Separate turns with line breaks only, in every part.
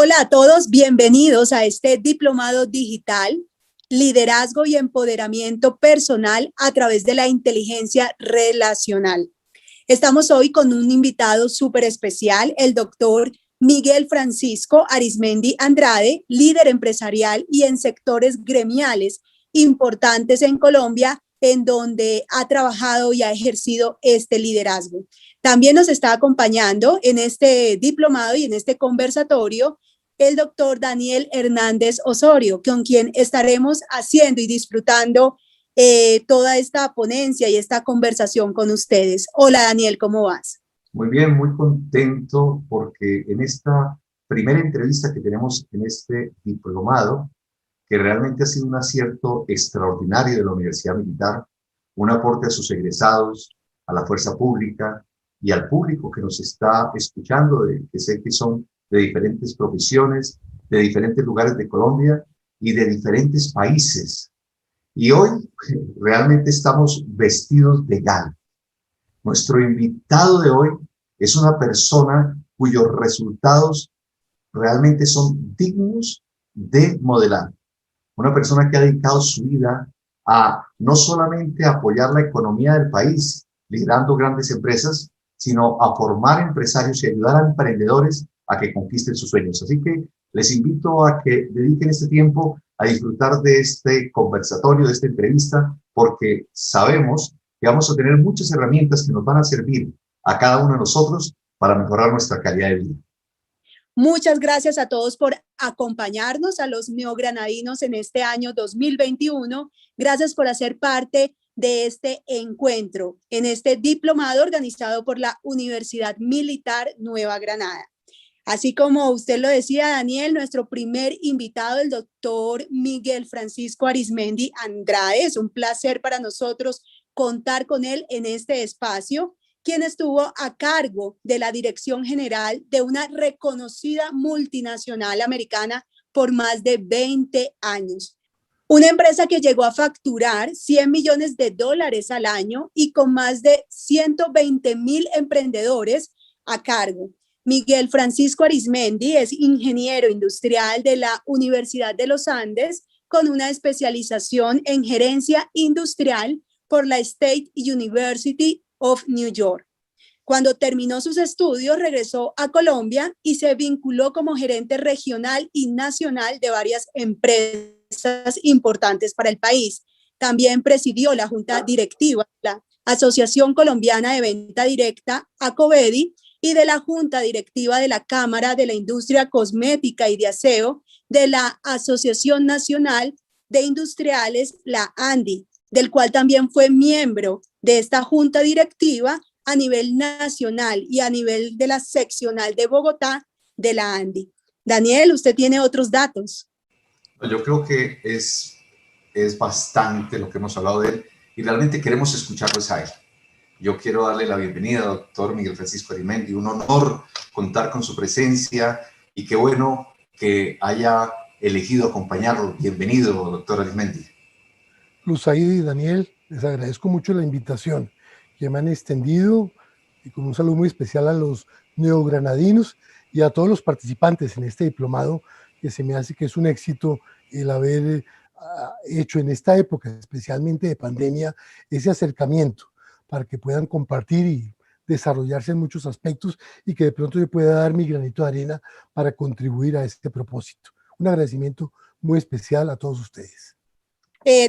Hola a todos, bienvenidos a este diplomado digital, liderazgo y empoderamiento personal a través de la inteligencia relacional. Estamos hoy con un invitado súper especial, el doctor Miguel Francisco Arizmendi Andrade, líder empresarial y en sectores gremiales importantes en Colombia, en donde ha trabajado y ha ejercido este liderazgo. También nos está acompañando en este diplomado y en este conversatorio el doctor Daniel Hernández Osorio, con quien estaremos haciendo y disfrutando toda esta ponencia y esta conversación con ustedes. Hola Daniel, ¿cómo vas?
Muy bien, muy contento porque en esta primera entrevista que tenemos en este diplomado, que realmente ha sido un acierto extraordinario de la Universidad Militar, un aporte a sus egresados, a la fuerza pública y al público que nos está escuchando, que sé que son de diferentes profesiones, de diferentes lugares de Colombia y de diferentes países. Y hoy realmente estamos vestidos de gala. Nuestro invitado de hoy es una persona cuyos resultados realmente son dignos de modelar. Una persona que ha dedicado su vida a no solamente apoyar la economía del país, liderando grandes empresas, sino a formar empresarios y ayudar a emprendedores a que conquisten sus sueños. Así que les invito a que dediquen este tiempo a disfrutar de este conversatorio, de esta entrevista, porque sabemos que vamos a tener muchas herramientas que nos van a servir a cada uno de nosotros para mejorar nuestra calidad de vida.
Muchas gracias a todos por acompañarnos, a los neogranadinos en este año 2021. Gracias por hacer parte de este encuentro, en este diplomado organizado por la Universidad Militar Nueva Granada. Así como usted lo decía, Daniel, nuestro primer invitado, el doctor Miguel Francisco Arizmendi Andrade. Es un placer para nosotros contar con él en este espacio, quien estuvo a cargo de la dirección general de una reconocida multinacional americana por más de 20 años. Una empresa que llegó a facturar $100 millones al año y con más de 120,000 emprendedores a cargo. Miguel Francisco Arizmendi es ingeniero industrial de la Universidad de los Andes con una especialización en gerencia industrial por la State University of New York. Cuando terminó sus estudios, regresó a Colombia y se vinculó como gerente regional y nacional de varias empresas importantes para el país. También presidió la junta directiva de la Asociación Colombiana de Venta Directa, ACOVEDI, y de la junta directiva de la Cámara de la Industria Cosmética y de Aseo de la Asociación Nacional de Industriales, la ANDI, del cual también fue miembro de esta junta directiva a nivel nacional y a nivel de la seccional de Bogotá de la ANDI. Daniel, usted tiene otros datos.
Yo creo que es bastante lo que hemos hablado de él y realmente queremos escucharles a él. Yo quiero darle la bienvenida al doctor Miguel Francisco Arizmendi. Un honor contar con su presencia y qué bueno que haya elegido acompañarlo. Bienvenido, doctor Arizmendi.
Luzaide y Daniel, les agradezco mucho la invitación que me han extendido y con un saludo muy especial a los neogranadinos y a todos los participantes en este diplomado, que se me hace que es un éxito el haber hecho en esta época, especialmente de pandemia, ese acercamiento para que puedan compartir y desarrollarse en muchos aspectos y que de pronto yo pueda dar mi granito de arena para contribuir a este propósito. Un agradecimiento muy especial a todos ustedes.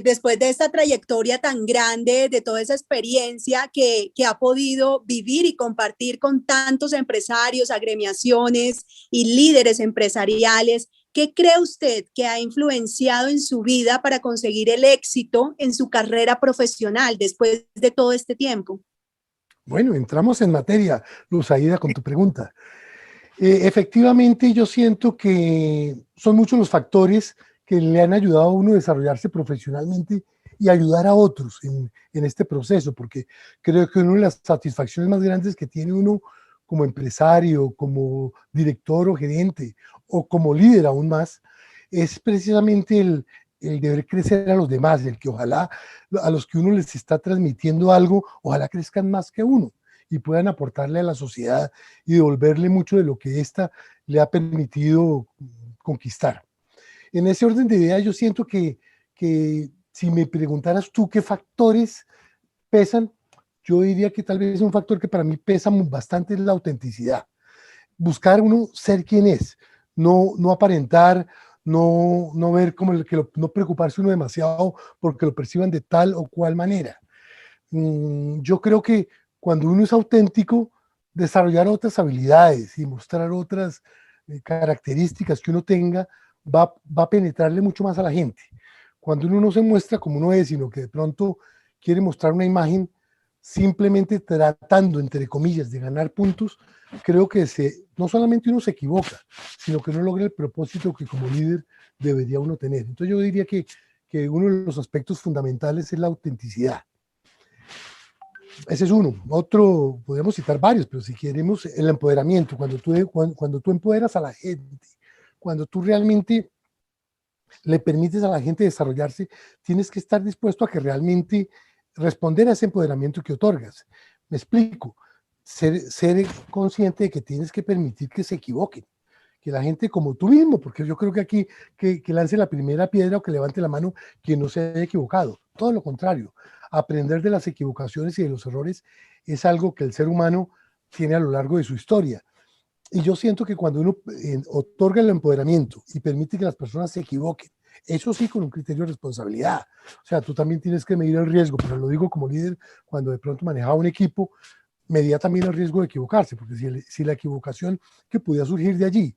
Después de esta trayectoria tan grande, de toda esa experiencia que ha podido vivir y compartir con tantos empresarios, agremiaciones y líderes empresariales, ¿qué cree usted que ha influenciado en su vida para conseguir el éxito en su carrera profesional después de todo este tiempo?
Bueno, entramos en materia, Luzaida, con tu pregunta. Efectivamente, yo siento que son muchos los factores que le han ayudado a uno a desarrollarse profesionalmente y ayudar a otros en este proceso, porque creo que una de las satisfacciones más grandes que tiene uno como empresario, como director o gerente, o como líder aún más, es precisamente el de ver crecer a los demás, el que ojalá a los que uno les está transmitiendo algo, ojalá crezcan más que uno. y puedan aportarle a la sociedad y devolverle mucho de lo que ésta le ha permitido conquistar. En ese orden de ideas, yo siento que si me preguntaras tú qué factores pesan, yo diría que tal vez un factor que para mí pesa bastante es la autenticidad. Buscar uno ser quien es, no aparentar, no ver como no preocuparse uno demasiado porque lo perciban de tal o cual manera. Yo creo que cuando uno es auténtico, desarrollar otras habilidades y mostrar otras características que uno tenga va a penetrarle mucho más a la gente. Cuando uno no se muestra como uno es, sino que de pronto quiere mostrar una imagen simplemente tratando, entre comillas, de ganar puntos, creo que no solamente uno se equivoca, sino que no logra el propósito que como líder debería uno tener. Entonces yo diría que uno de los aspectos fundamentales es la autenticidad. Ese es uno. Otro, podemos citar varios, pero si queremos, el empoderamiento. Cuando tú empoderas a la gente, cuando tú realmente le permites a la gente desarrollarse, tienes que estar dispuesto a que realmente responder a ese empoderamiento que otorgas. Me explico. Ser consciente de que tienes que permitir que se equivoquen, que la gente como tú mismo, porque yo creo que aquí que lance la primera piedra o que levante la mano quien no se haya equivocado. Todo lo contrario, aprender de las equivocaciones y de los errores es algo que el ser humano tiene a lo largo de su historia. Y yo siento que cuando uno otorga el empoderamiento y permite que las personas se equivoquen, eso sí con un criterio de responsabilidad. O sea, tú también tienes que medir el riesgo, pero lo digo como líder, cuando de pronto manejaba un equipo, medía también el riesgo de equivocarse, porque si la equivocación que podía surgir de allí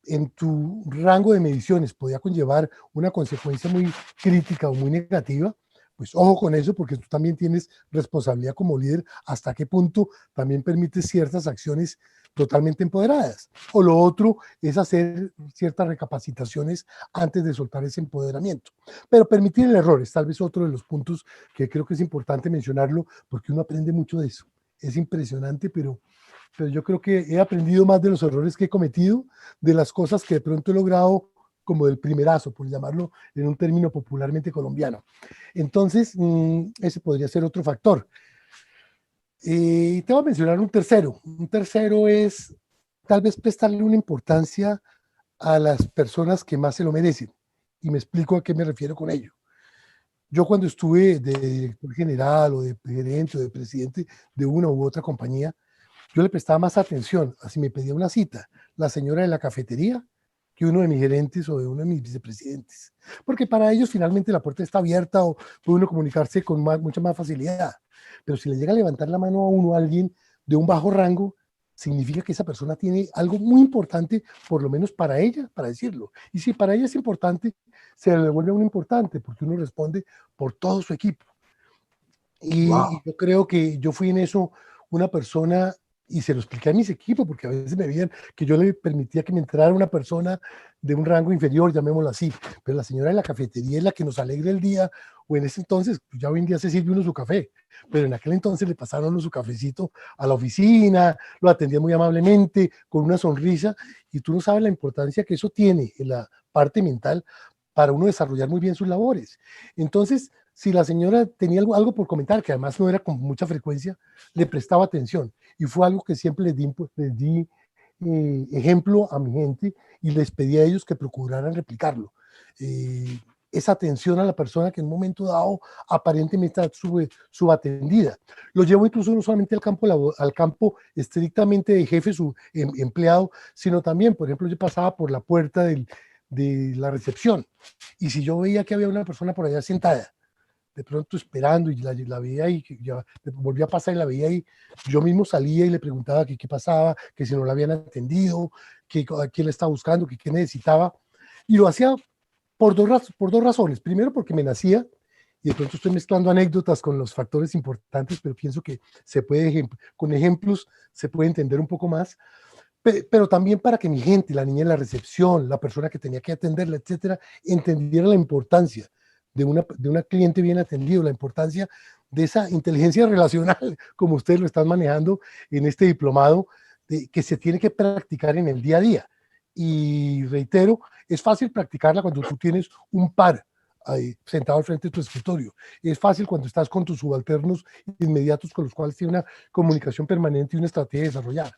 en tu rango de mediciones podía conllevar una consecuencia muy crítica o muy negativa, pues ojo con eso, porque tú también tienes responsabilidad como líder hasta qué punto también permites ciertas acciones totalmente empoderadas. O lo otro es hacer ciertas recapacitaciones antes de soltar ese empoderamiento. Pero permitir el error es tal vez otro de los puntos que creo que es importante mencionarlo, porque uno aprende mucho de eso. Es impresionante, pero yo creo que he aprendido más de los errores que he cometido, de las cosas que de pronto he logrado como del primerazo, por llamarlo en un término popularmente colombiano. Entonces, ese podría ser otro factor. Te voy a mencionar un tercero. Un tercero es tal vez prestarle una importancia a las personas que más se lo merecen. Y me explico a qué me refiero con ello. Yo cuando estuve de director general o de gerente o de presidente de una u otra compañía, yo le prestaba más atención a si me pedía una cita la señora de la cafetería que uno de mis gerentes o de uno de mis vicepresidentes. Porque para ellos finalmente la puerta está abierta o puede uno comunicarse con mucha más facilidad. Pero si le llega a levantar la mano a uno a alguien de un bajo rango, significa que esa persona tiene algo muy importante, por lo menos para ella, para decirlo. Y si para ella es importante, se le vuelve a uno importante, porque uno responde por todo su equipo. Y yo creo que yo fui en eso una persona, y se lo expliqué a mis equipos, porque a veces me veían que yo le permitía que me entrara una persona de un rango inferior, llamémoslo así, pero la señora de la cafetería es la que nos alegra el día, o en ese entonces, ya hoy en día se sirve uno su café, pero en aquel entonces le pasaron uno su cafecito a la oficina, lo atendía muy amablemente, con una sonrisa, y tú no sabes la importancia que eso tiene en la parte mental para uno desarrollar muy bien sus labores. Entonces, si la señora tenía algo por comentar, que además no era con mucha frecuencia, le prestaba atención. Y fue algo que siempre les di ejemplo a mi gente y les pedí a ellos que procuraran replicarlo. Esa atención a la persona que en un momento dado aparentemente está subatendida. Lo llevo incluso no solamente al campo estrictamente de jefe, su empleado, sino también, por ejemplo, yo pasaba por la puerta de la recepción y si yo veía que había una persona por allá sentada, de pronto esperando y la veía y ya volvía a pasar y la veía y yo mismo salía y le preguntaba qué pasaba, que si no la habían atendido, a quién le estaba buscando, qué necesitaba. Y lo hacía por dos razones. Primero, porque me nacía, y de pronto estoy mezclando anécdotas con los factores importantes, pero pienso que con ejemplos se puede entender un poco más. Pero también para que mi gente, la niña en la recepción, la persona que tenía que atenderla, etcétera, entendiera la importancia de una cliente bien atendido, la importancia de esa inteligencia relacional, como ustedes lo están manejando en este diplomado, que se tiene que practicar en el día a día. Y reitero, es fácil practicarla cuando tú tienes un par ahí, sentado al frente de tu escritorio. Es fácil cuando estás con tus subalternos inmediatos con los cuales tienes una comunicación permanente y una estrategia desarrollada.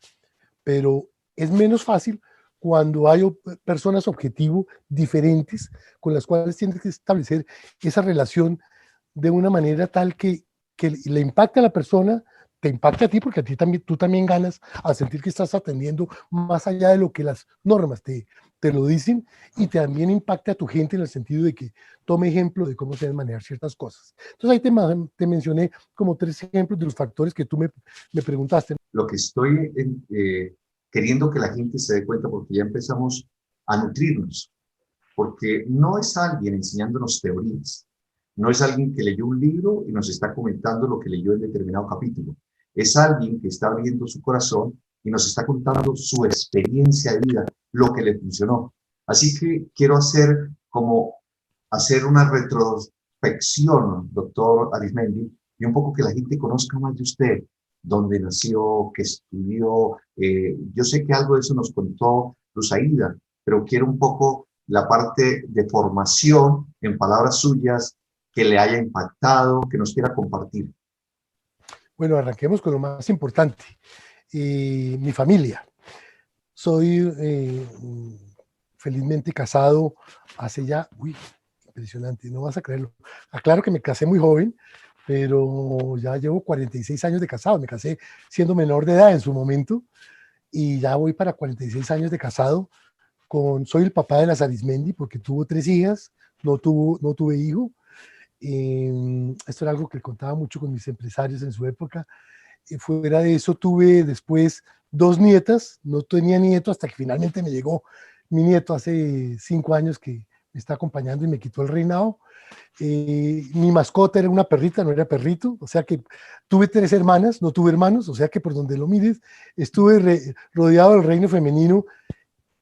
Pero es menos fácil cuando hay personas objetivo diferentes con las cuales tienes que establecer esa relación de una manera tal que le impacte a la persona, te impacta a ti, porque a ti también, tú también ganas a sentir que estás atendiendo más allá de lo que las normas te lo dicen, y también impacta a tu gente en el sentido de que tome ejemplo de cómo se deben manejar ciertas cosas. Entonces ahí te mencioné como 3 ejemplos de los factores que tú me preguntaste.
Lo que estoy queriendo que la gente se dé cuenta, porque ya empezamos a nutrirnos, porque no es alguien enseñándonos teorías, no es alguien que leyó un libro y nos está comentando lo que leyó en determinado capítulo, es alguien que está abriendo su corazón y nos está contando su experiencia de vida, lo que le funcionó. Así que quiero hacer una retrospección, doctor Arizmendi, y un poco que la gente conozca más de usted, dónde nació, qué estudió. Yo sé que algo de eso nos contó Luz Aída, pero quiero un poco la parte de formación en palabras suyas que le haya impactado, que nos quiera compartir.
Bueno, arranquemos con lo más importante. Mi familia. Soy felizmente casado hace ya, impresionante, no vas a creerlo. Aclaro que me casé muy joven, pero ya llevo 46 años de casado. Me casé siendo menor de edad en su momento y ya voy para 46 años de casado. Soy el papá de las Arizmendi porque tuvo 3 hijas, no tuve hijo. Esto era algo que contaba mucho con mis empresarios en su época. Fuera de eso tuve después 2 nietas, no tenía nieto hasta que finalmente me llegó mi nieto hace 5 años que me está acompañando y me quitó el reinado. Mi mascota era una perrita, no era perrito, o sea que tuve 3 hermanas, no tuve hermanos, o sea que por donde lo mires estuve rodeado del reino femenino,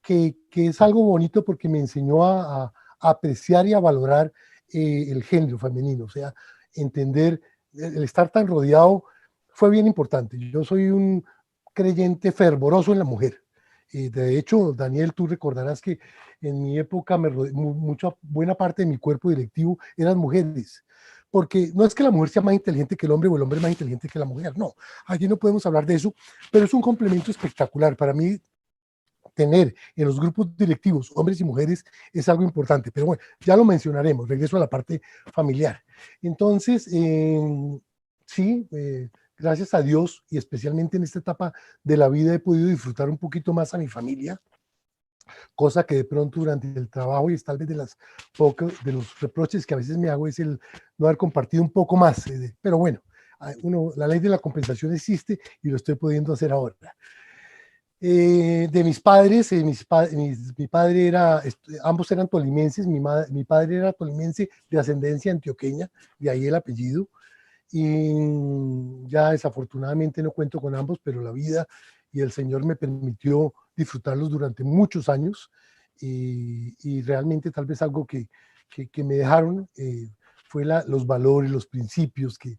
que es algo bonito porque me enseñó a apreciar y a valorar el género femenino, o sea, entender, el estar tan rodeado fue bien importante. Yo soy un creyente fervoroso en la mujer. De hecho, Daniel, tú recordarás que en mi época buena parte de mi cuerpo directivo eran mujeres. Porque no es que la mujer sea más inteligente que el hombre o el hombre más inteligente que la mujer, no. Aquí no podemos hablar de eso, pero es un complemento espectacular. Para mí, tener en los grupos directivos hombres y mujeres es algo importante, pero bueno, ya lo mencionaremos. Regreso a la parte familiar. Entonces, sí, gracias a Dios y especialmente en esta etapa de la vida he podido disfrutar un poquito más a mi familia, cosa que de pronto durante el trabajo y es tal vez de los reproches que a veces me hago es el no haber compartido un poco más, pero bueno, la ley de la compensación existe y lo estoy pudiendo hacer ahora. De mis padres, mi padre ambos eran tolimenses, mi padre era tolimense de ascendencia antioqueña, de ahí el apellido, y ya desafortunadamente no cuento con ambos, pero la vida y el Señor me permitió disfrutarlos durante muchos años, y realmente tal vez algo que me dejaron fue los valores, los principios que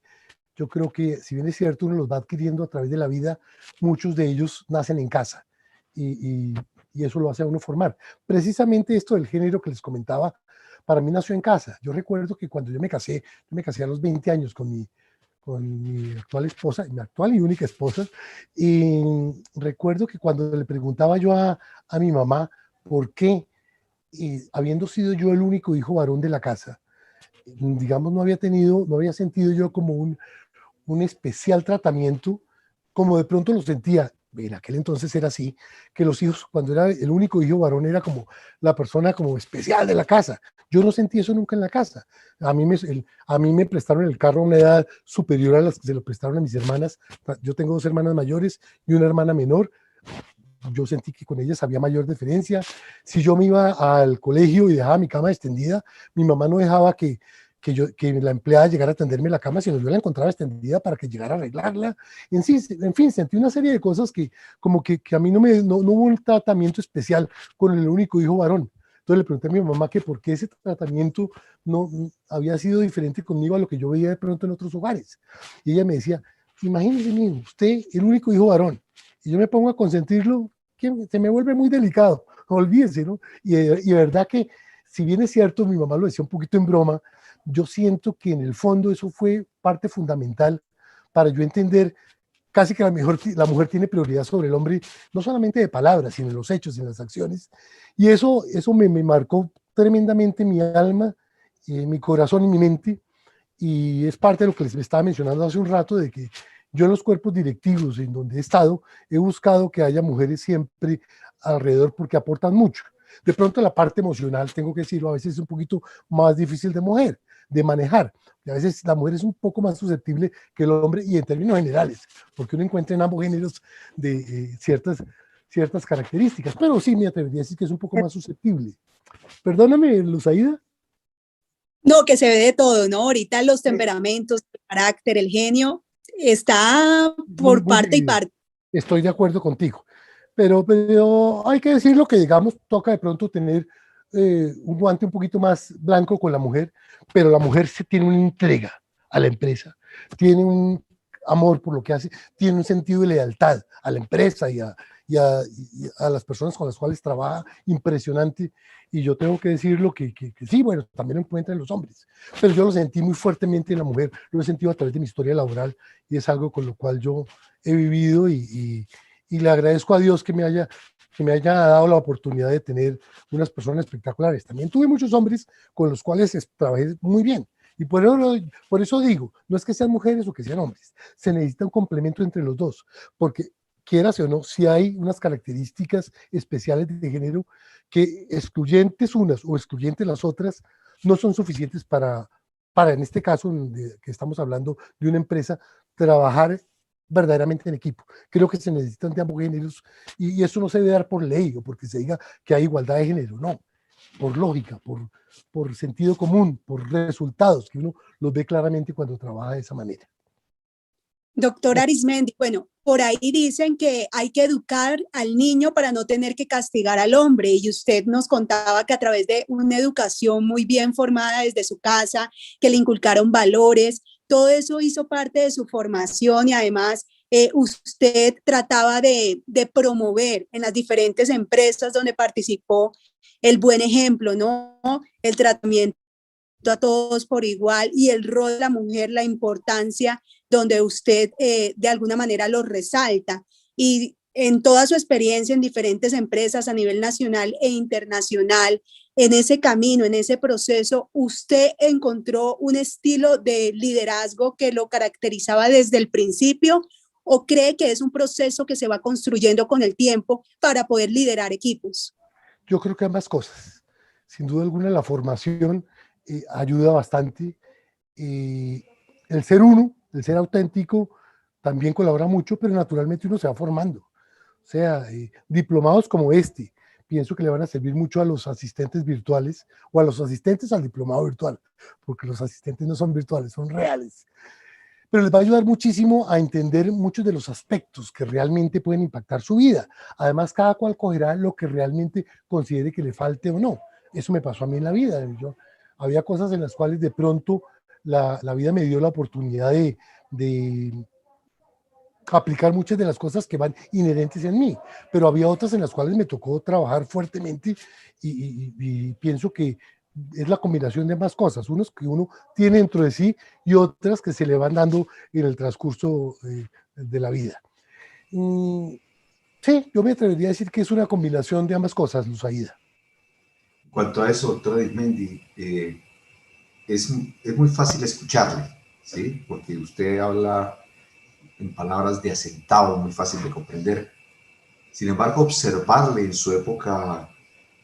yo creo que, si bien es cierto, uno los va adquiriendo a través de la vida, muchos de ellos nacen en casa y eso lo hace a uno formar. Precisamente esto del género que les comentaba, para mí nació en casa. Yo recuerdo que cuando yo me casé a los 20 años con mi actual esposa, mi actual y única esposa, y recuerdo que cuando le preguntaba yo a mi mamá por qué, habiendo sido yo el único hijo varón de la casa, digamos, no había sentido yo como un especial tratamiento, como de pronto lo sentía. En aquel entonces era así, que los hijos, cuando era el único hijo varón, era como la persona como especial de la casa. Yo no sentí eso nunca en la casa. A mí me prestaron el carro a una edad superior a las que se lo prestaron a mis hermanas. Yo tengo 2 hermanas mayores y una hermana menor. Yo sentí que con ellas había mayor diferencia. Si yo me iba al colegio y dejaba mi cama extendida, mi mamá no dejaba que la empleada llegara a tenderme la cama, sino yo la encontraba extendida para que llegara a arreglarla. En fin, sentí una serie de cosas que como que a mí no hubo un tratamiento especial con el único hijo varón. Entonces le pregunté a mi mamá que por qué ese tratamiento no había sido diferente conmigo a lo que yo veía de pronto en otros hogares. Y ella me decía, imagínese, mijo, usted el único hijo varón, y yo me pongo a consentirlo, que se me vuelve muy delicado, olvídese, ¿no? Y verdad que si bien es cierto, mi mamá lo decía un poquito en broma, yo siento que en el fondo eso fue parte fundamental para yo entender casi que la mujer tiene prioridad sobre el hombre, no solamente de palabras, sino en los hechos, en las acciones. Y eso me marcó tremendamente mi alma, mi corazón y mi mente. Y es parte de lo que les estaba mencionando hace un rato, de que yo en los cuerpos directivos en donde he estado, he buscado que haya mujeres siempre alrededor porque aportan mucho. De pronto la parte emocional, tengo que decirlo, a veces es un poquito más difícil de manejar. Y a veces la mujer es un poco más susceptible que el hombre, y en términos generales, porque uno encuentra en ambos géneros de ciertas características. Pero sí me atrevería a decir que es un poco más susceptible. Perdóname, Luzaida.
No, que se ve de todo, ¿no? Ahorita los temperamentos, el carácter, el genio, está
Muy,
por
muy
parte y
dividido.
parte.
Estoy de acuerdo contigo. Pero hay que decirlo que, digamos, toca de pronto tener un guante un poquito más blanco con la mujer, pero la mujer se tiene una entrega a la empresa, tiene un amor por lo que hace, tiene un sentido de lealtad a la empresa y a las personas con las cuales trabaja impresionante. Y yo tengo que decirlo que sí, bueno, también lo encuentra en los hombres, pero yo lo sentí muy fuertemente en la mujer, lo he sentido a través de mi historia laboral, y es algo con lo cual yo he vivido, y le agradezco a Dios que me haya dado la oportunidad de tener unas personas espectaculares. También tuve muchos hombres con los cuales trabajé muy bien. Y por eso digo, no es que sean mujeres o que sean hombres, se necesita un complemento entre los dos, porque quieras o no, si hay unas características especiales de género que, excluyentes unas o excluyentes las otras, no son suficientes para en este caso que estamos hablando de una empresa, trabajar verdaderamente en equipo. Creo que se necesitan de ambos géneros, y eso no se debe dar por ley o porque se diga que hay igualdad de género, no, por lógica, por sentido común, por resultados que uno los ve claramente cuando trabaja de esa manera.
Doctor Arismendi, bueno, por ahí dicen que hay que educar al niño para no tener que castigar al hombre, y usted nos contaba que a través de una educación muy bien formada desde su casa, que le inculcaron valores, todo eso hizo parte de su formación, y además usted trataba de promover en las diferentes empresas donde participó el buen ejemplo, ¿no? El tratamiento a todos por igual, y el rol de la mujer, la importancia, donde usted de alguna manera lo resalta. Y en toda su experiencia en diferentes empresas a nivel nacional e internacional, en ese camino, en ese proceso, ¿usted encontró un estilo de liderazgo que lo caracterizaba desde el principio, o cree que es un proceso que se va construyendo con el tiempo para poder liderar equipos?
Yo creo que ambas cosas. Sin duda alguna, la formación ayuda bastante. El ser uno, el ser auténtico, también colabora mucho, pero naturalmente uno se va formando. O sea, diplomados como este, pienso que le van a servir mucho a los asistentes virtuales o a los asistentes al diplomado virtual, porque los asistentes no son virtuales, son reales. Pero les va a ayudar muchísimo a entender muchos de los aspectos que realmente pueden impactar su vida. Además, cada cual cogerá lo que realmente considere que le falte o no. Eso me pasó a mí en la vida. Había cosas en las cuales de pronto la vida me dio la oportunidad de aplicar muchas de las cosas que van inherentes en mí, pero había otras en las cuales me tocó trabajar fuertemente, y pienso que es la combinación de ambas cosas, unos que uno tiene dentro de sí y otras que se le van dando en el transcurso de la vida. Sí, yo me atrevería a decir que es una combinación de ambas cosas, Luzaida.
En cuanto a eso, doctor Arismendi, es muy fácil escucharle, ¿sí? Porque usted habla en palabras de acentado, muy fácil de comprender. Sin embargo, observarle en su época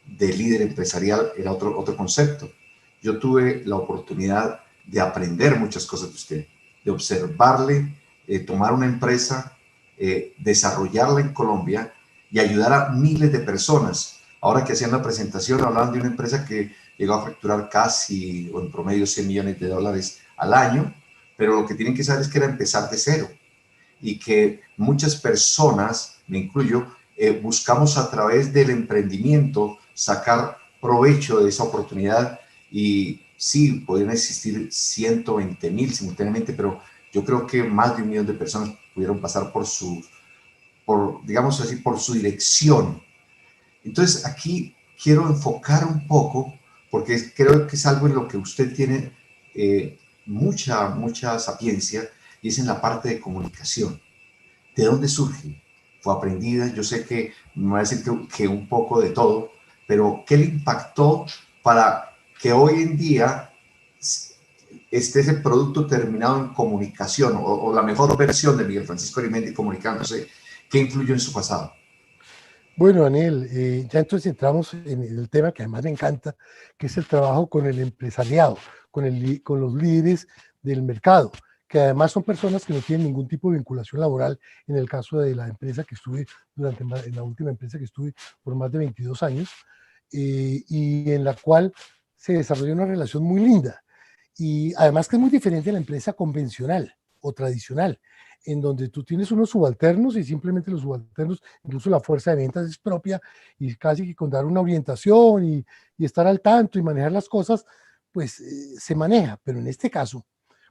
de líder empresarial era otro concepto. Yo tuve la oportunidad de aprender muchas cosas de usted, de observarle, tomar una empresa, desarrollarla en Colombia y ayudar a miles de personas. Ahora que hacían la presentación, hablaban de una empresa que llegó a facturar casi, o en promedio, $100 millones al año, pero lo que tienen que saber es que era empezar de cero, y que muchas personas, me incluyo, buscamos a través del emprendimiento sacar provecho de esa oportunidad. Y sí, podrían existir 120,000 simultáneamente, pero yo creo que más de 1 millón de personas pudieron pasar digamos así, por su dirección. Entonces aquí quiero enfocar un poco porque creo que es algo en lo que usted tiene mucha sapiencia, y es en la parte de comunicación. ¿De dónde surge? ¿Fue aprendida? Yo sé que me va a decir que un poco de todo, pero ¿qué le impactó para que hoy en día esté ese producto terminado en comunicación, o la mejor versión de Miguel Francisco Arimendi comunicándose? ¿Qué influyó en su pasado?
Bueno, Daniel, ya entonces entramos en el tema que además me encanta, que es el trabajo con el empresariado, con los líderes del mercado, que además son personas que no tienen ningún tipo de vinculación laboral, en el caso de la empresa que estuve en la última empresa que estuve por más de 22 años, y en la cual se desarrolla una relación muy linda. Y además que es muy diferente a la empresa convencional o tradicional, en donde tú tienes unos subalternos y simplemente los subalternos, incluso la fuerza de ventas es propia, y casi que con dar una orientación y estar al tanto y manejar las cosas, pues se maneja. Pero en este caso,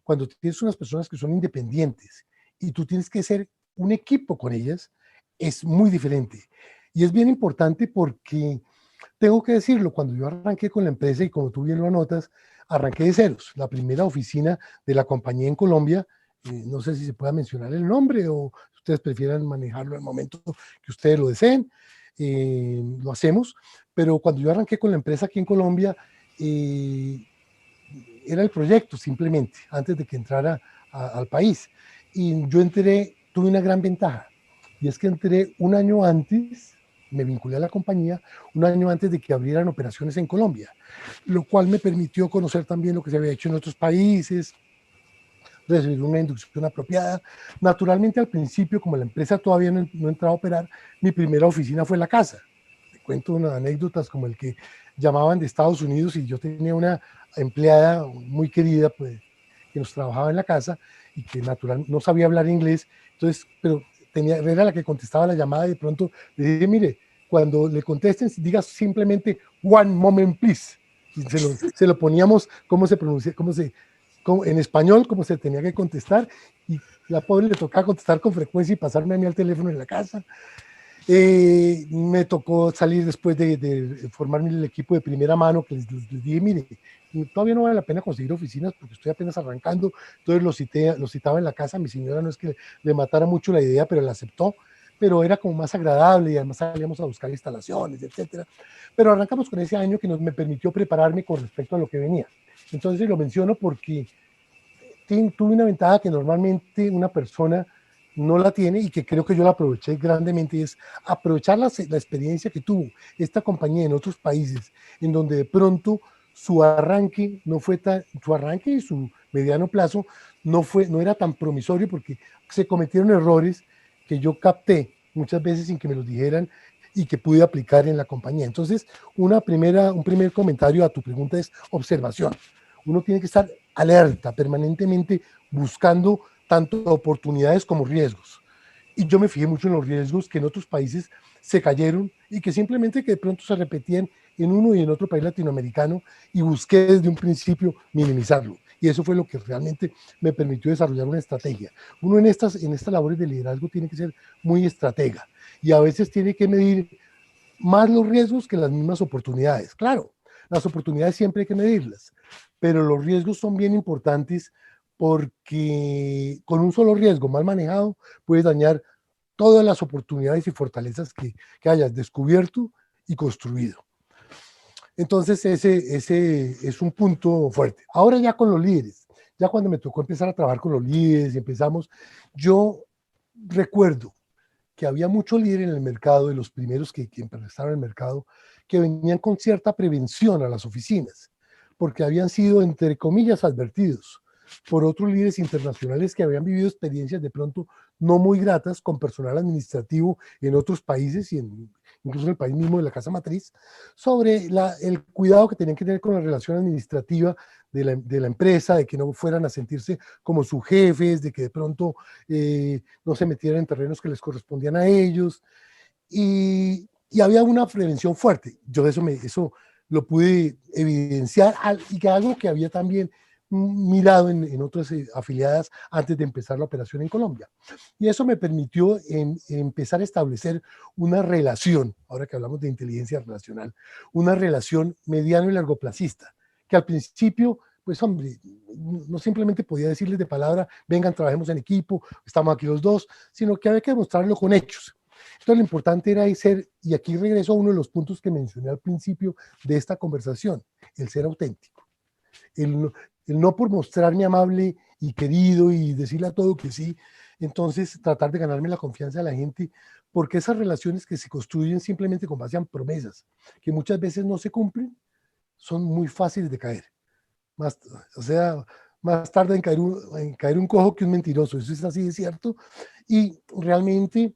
cuando tienes unas personas que son independientes y tú tienes que ser un equipo con ellas, es muy diferente. Y es bien importante porque, tengo que decirlo, cuando yo arranqué con la empresa, y como tú bien lo anotas, arranqué de ceros. La primera oficina de la compañía en Colombia, no sé si se pueda mencionar el nombre o ustedes prefieran manejarlo en el momento que ustedes lo deseen, lo hacemos, pero cuando yo arranqué con la empresa aquí en Colombia, eh, era el proyecto simplemente, antes de que entrara al país. Y yo entré, tuve una gran ventaja, y es que entré un año antes, me vinculé a la compañía un año antes de que abrieran operaciones en Colombia, lo cual me permitió conocer también lo que se había hecho en otros países, recibir una inducción apropiada. Naturalmente, al principio, como la empresa todavía no entraba a operar, mi primera oficina fue la casa. Te cuento unas anécdotas como el que llamaban de Estados Unidos y yo tenía una empleada muy querida, pues, que nos trabajaba en la casa y que natural no sabía hablar inglés, entonces, pero era la que contestaba la llamada, y de pronto le dije, mire, cuando le contesten, diga simplemente one moment, please. Y se lo poníamos, cómo se pronuncia, en español, como se tenía que contestar, y la pobre le tocaba contestar con frecuencia y pasarme a mí al teléfono en la casa. Me tocó salir después de formarme el equipo de primera mano, que les dije, mire, todavía no vale la pena conseguir oficinas porque estoy apenas arrancando, entonces lo citaba en la casa. Mi señora no es que le matara mucho la idea, pero la aceptó, pero era como más agradable, y además salíamos a buscar instalaciones, etcétera. Pero arrancamos con ese año que me permitió prepararme con respecto a lo que venía. Entonces lo menciono porque tuve una ventaja que normalmente una persona no la tiene, y que creo que yo la aproveché grandemente, y es aprovechar la experiencia que tuvo esta compañía en otros países, en donde de pronto su arranque no fue su arranque y su mediano plazo no era tan promisorio, porque se cometieron errores que yo capté muchas veces sin que me los dijeran y que pude aplicar en la compañía. Entonces, un primer comentario a tu pregunta es observación. Uno tiene que estar alerta, permanentemente buscando tanto oportunidades como riesgos. Y yo me fijé mucho en los riesgos que en otros países se cayeron, y que simplemente que de pronto se repetían en uno y en otro país latinoamericano, y busqué desde un principio minimizarlo. Y eso fue lo que realmente me permitió desarrollar una estrategia. Uno en estas labores de liderazgo tiene que ser muy estratega, y a veces tiene que medir más los riesgos que las mismas oportunidades. Claro, las oportunidades siempre hay que medirlas, pero los riesgos son bien importantes, porque con un solo riesgo mal manejado puedes dañar todas las oportunidades y fortalezas que hayas descubierto y construido. Entonces ese es un punto fuerte. Ahora ya con los líderes, ya cuando me tocó empezar a trabajar con los líderes y empezamos, yo recuerdo que había mucho líder en el mercado, de los primeros que empezaron el mercado, que venían con cierta prevención a las oficinas, porque habían sido, entre comillas, advertidos por otros líderes internacionales que habían vivido experiencias de pronto no muy gratas con personal administrativo en otros países, y incluso en el país mismo de la casa matriz, sobre el cuidado que tenían que tener con la relación administrativa de la empresa, de que no fueran a sentirse como sus jefes, de que de pronto no se metieran en terrenos que les correspondían a ellos, y había una prevención fuerte. Yo eso lo pude evidenciar, y que algo que había también mirado en otras afiliadas antes de empezar la operación en Colombia. Y eso me permitió empezar a establecer una relación, ahora que hablamos de inteligencia relacional, una relación mediano y largoplacista, que al principio, pues hombre, no simplemente podía decirles de palabra, vengan, trabajemos en equipo, estamos aquí los dos, sino que había que demostrarlo con hechos. Entonces lo importante era ser, y aquí regreso a uno de los puntos que mencioné al principio de esta conversación, el ser auténtico. El no por mostrarme amable y querido y decirle a todo que sí, entonces tratar de ganarme la confianza de la gente, porque esas relaciones que se construyen simplemente con base en promesas, que muchas veces no se cumplen, son muy fáciles de caer. O sea, más tarde en caer un cojo que un mentiroso, eso es así de cierto, y realmente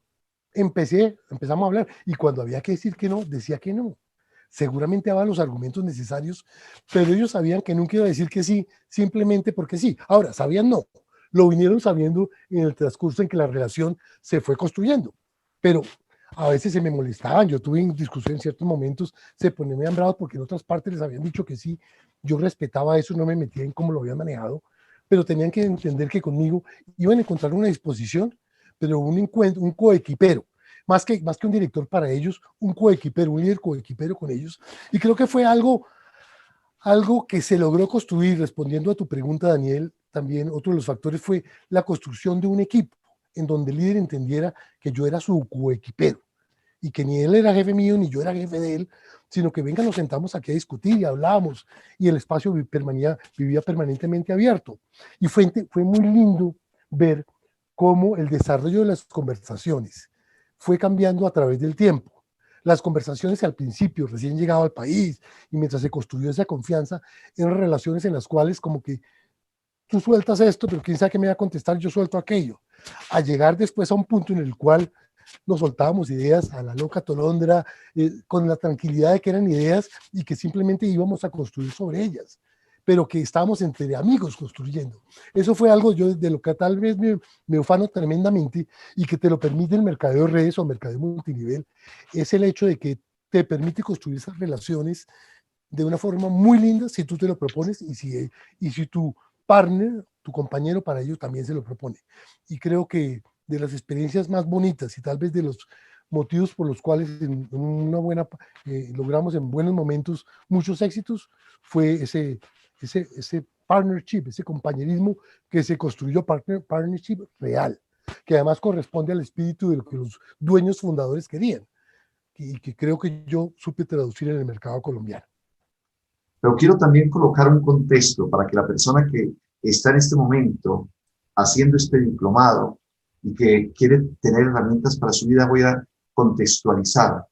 empezamos a hablar, y cuando había que decir que no, decía que no. Seguramente daba los argumentos necesarios, pero ellos sabían que nunca iba a decir que sí, simplemente porque sí. Ahora, sabían no, lo vinieron sabiendo en el transcurso en que la relación se fue construyendo, pero a veces se me molestaban, yo tuve discusión en ciertos momentos, se ponían bravos porque en otras partes les habían dicho que sí, yo respetaba eso, no me metía en cómo lo habían manejado, pero tenían que entender que conmigo iban a encontrar una disposición, pero un encuentro, un coequipero, más que un director para ellos, un coequipero, un líder coequipero con ellos. Y creo que fue algo que se logró construir, respondiendo a tu pregunta, Daniel, también otro de los factores fue la construcción de un equipo, en donde el líder entendiera que yo era su coequipero, y que ni él era jefe mío, ni yo era jefe de él, sino que venga, nos sentamos aquí a discutir y hablábamos, y el espacio vivía permanentemente abierto. Y fue muy lindo ver cómo el desarrollo de las conversaciones fue cambiando a través del tiempo. Las conversaciones al principio, recién llegado al país, y mientras se construyó esa confianza, eran relaciones en las cuales como que tú sueltas esto, pero quién sabe qué me va a contestar, yo suelto aquello. A llegar después a un punto en el cual nos soltábamos ideas a la loca tolondra, con la tranquilidad de que eran ideas y que simplemente íbamos a construir sobre ellas, pero que estábamos entre amigos construyendo. Eso fue algo yo de lo que tal vez me ufano tremendamente, y que te lo permite el mercadeo de redes o mercadeo multinivel, es el hecho de que te permite construir esas relaciones de una forma muy linda si tú te lo propones, y si tu partner, tu compañero para ello también se lo propone. Y creo que de las experiencias más bonitas y tal vez de los motivos por los cuales logramos en buenos momentos muchos éxitos, fue ese partnership, ese compañerismo que se construyó, partnership real, que además corresponde al espíritu de lo que los dueños fundadores querían, y que creo que yo supe traducir en el mercado colombiano.
Pero quiero también colocar un contexto para que la persona que está en este momento haciendo este diplomado y que quiere tener herramientas para su vida, voy a contextualizar.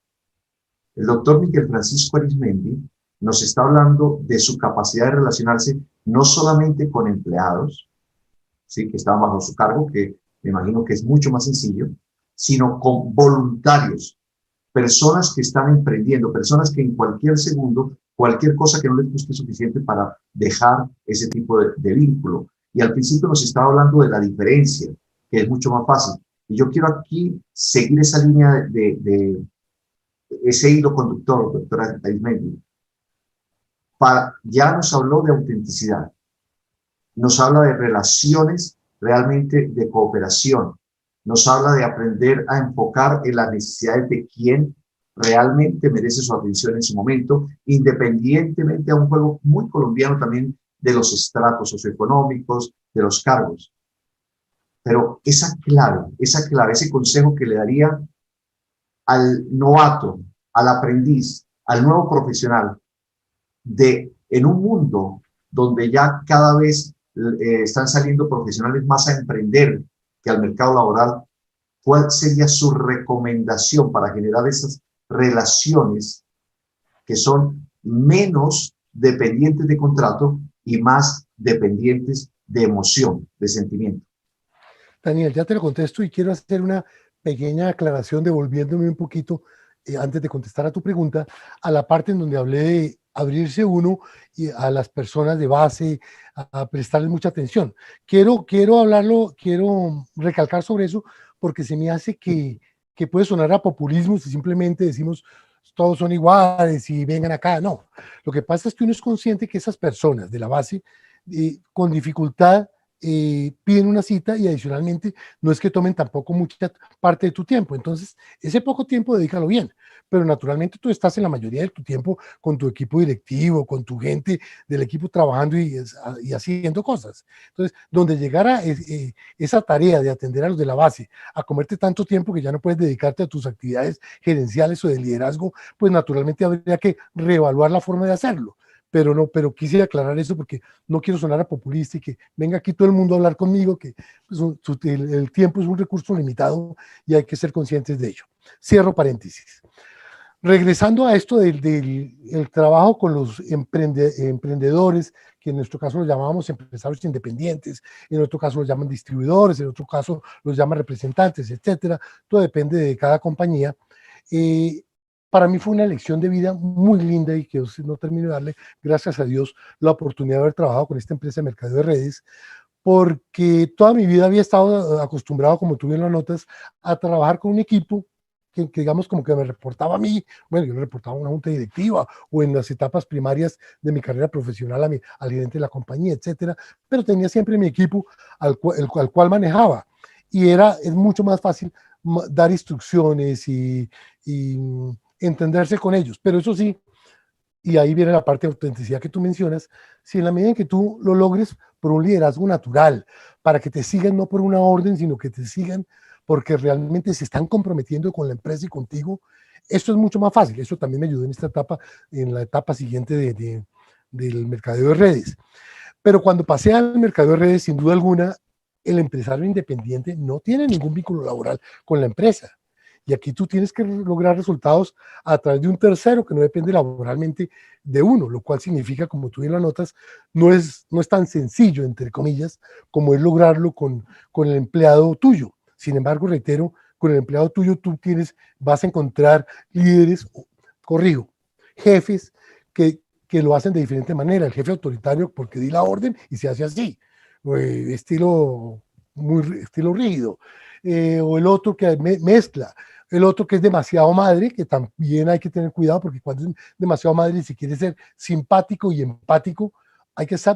El doctor Miguel Francisco Arizmendi nos está hablando de su capacidad de relacionarse no solamente con empleados, ¿sí?, que estaban bajo su cargo, que me imagino que es mucho más sencillo, sino con voluntarios, personas que están emprendiendo, personas que en cualquier segundo, cualquier cosa que no les guste suficiente para dejar ese tipo de vínculo. Y al principio nos estaba hablando de la diferencia, que es mucho más fácil. Y yo quiero aquí seguir esa línea de ese hilo conductor, doctora Arizmendi. Ya nos habló de autenticidad, nos habla de relaciones realmente de cooperación, nos habla de aprender a enfocar en las necesidades de quien realmente merece su atención en su momento, independientemente a un juego muy colombiano también de los estratos socioeconómicos, de los cargos. Pero esa clave, ese consejo que le daría al novato, al aprendiz, al nuevo profesional, en un mundo donde ya cada vez están saliendo profesionales más a emprender que al mercado laboral, ¿cuál sería su recomendación para generar esas relaciones que son menos dependientes de contrato y más dependientes de emoción, de sentimiento?
Daniel, ya te lo contesto, y quiero hacer una pequeña aclaración devolviéndome un poquito, antes de contestar a tu pregunta, a la parte en donde hablé de abrirse uno y a las personas de base, a prestarles mucha atención. Quiero recalcar sobre eso, porque se me hace que puede sonar a populismo si simplemente decimos todos son iguales y vengan acá. No, lo que pasa es que uno es consciente que esas personas de la base con dificultad piden una cita y adicionalmente no es que tomen tampoco mucha parte de tu tiempo. Entonces, ese poco tiempo dedícalo bien, pero naturalmente tú estás en la mayoría de tu tiempo con tu equipo directivo, con tu gente del equipo trabajando y haciendo cosas. Entonces, donde llegara esa tarea de atender a los de la base, a comerte tanto tiempo que ya no puedes dedicarte a tus actividades gerenciales o de liderazgo, pues naturalmente habría que reevaluar la forma de hacerlo. Pero no, pero quise aclarar eso porque no quiero sonar a populista y que venga aquí todo el mundo a hablar conmigo, que pues, el tiempo es un recurso limitado y hay que ser conscientes de ello. Cierro paréntesis. Regresando a esto del trabajo con los emprendedores, que en nuestro caso los llamábamos empresarios independientes, en otro caso los llaman distribuidores, en otro caso los llaman representantes, etcétera. Todo depende de cada compañía. Para mí fue una lección de vida muy linda y que no termino de darle, gracias a Dios, la oportunidad de haber trabajado con esta empresa de mercadeo de redes, porque toda mi vida había estado acostumbrado, como tú bien lo notas, a trabajar con un equipo que digamos como que me reportaba a mí, bueno, yo le reportaba a una junta directiva o en las etapas primarias de mi carrera profesional al gerente de la compañía, etcétera, pero tenía siempre mi equipo al cual manejaba y es mucho más fácil dar instrucciones y entenderse con ellos, pero eso sí, y ahí viene la parte de autenticidad que tú mencionas, si en la medida en que tú lo logres por un liderazgo natural, para que te sigan no por una orden, sino que te sigan porque realmente se están comprometiendo con la empresa y contigo, esto es mucho más fácil. Eso también me ayudó en esta etapa, en la etapa siguiente del mercadeo de redes. Pero cuando pasé al mercadeo de redes, sin duda alguna, el empresario independiente no tiene ningún vínculo laboral con la empresa. Y aquí tú tienes que lograr resultados a través de un tercero que no depende laboralmente de uno, lo cual significa, como tú bien lo anotas, no es tan sencillo, entre comillas, como es lograrlo con el empleado tuyo. Sin embargo, reitero, con el empleado tuyo vas a encontrar líderes, corrijo, jefes que lo hacen de diferente manera. El jefe autoritario porque di la orden y se hace así, estilo rígido. O el otro que mezcla, el otro que es demasiado madre, que también hay que tener cuidado porque cuando es demasiado madre, si quiere ser simpático y empático,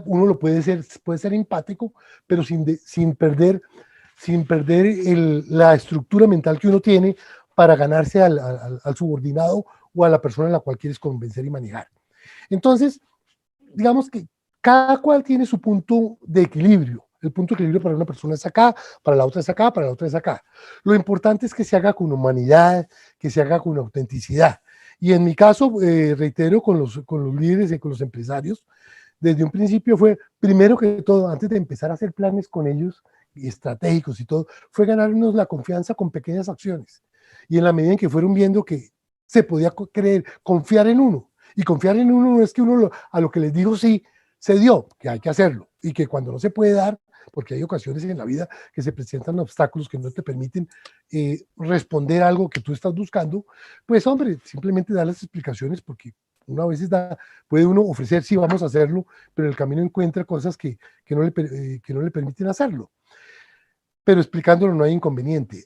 uno lo puede ser empático, pero sin perder la estructura mental que uno tiene para ganarse al subordinado o a la persona en la cual quieres convencer y manejar. Entonces, digamos que cada cual tiene su punto de equilibrio. El punto de equilibrio para una persona es acá, para la otra es acá, para la otra es acá. Lo importante es que se haga con humanidad, que se haga con autenticidad. Y en mi caso, reitero, con los líderes y con los empresarios, desde un principio fue, primero que todo, antes de empezar a hacer planes con ellos, estratégicos y todo, fue ganarnos la confianza con pequeñas acciones. Y en la medida en que fueron viendo que se podía confiar en uno, y confiar en uno no es que uno a lo que les digo sí, se dio, que hay que hacerlo, y que cuando no se puede dar, porque hay ocasiones en la vida que se presentan obstáculos que no te permiten responder algo que tú estás buscando, pues hombre, simplemente dar las explicaciones porque una vez puede uno ofrecer, sí, vamos a hacerlo, pero en el camino encuentra cosas que no le permiten hacerlo. Pero explicándolo no hay inconveniente.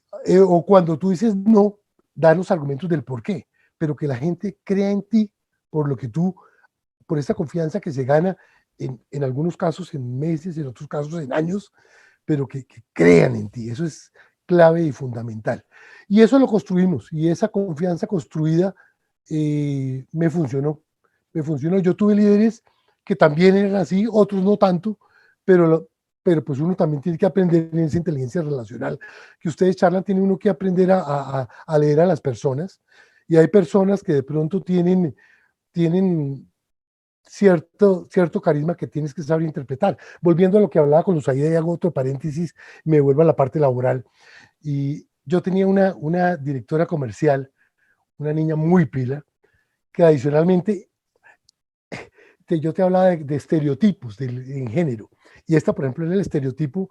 O cuando tú dices no, dar los argumentos del por qué, pero que la gente crea en ti por esta confianza que se gana en algunos casos en meses, en otros casos en años, pero que crean en ti. Eso es clave y fundamental. Y eso lo construimos, y esa confianza construida me funcionó. Yo tuve líderes que también eran así, otros no tanto, pero pues uno también tiene que aprender en esa inteligencia relacional que ustedes charlan, tiene uno que aprender a leer a las personas, y hay personas que de pronto tienen cierto carisma que tienes que saber interpretar. Volviendo a lo que hablaba con Lusaida, y hago otro paréntesis, me vuelvo a la parte laboral, y yo tenía una directora comercial, una niña muy pila, que adicionalmente, yo te hablaba de estereotipos en género, y esta, por ejemplo, era el estereotipo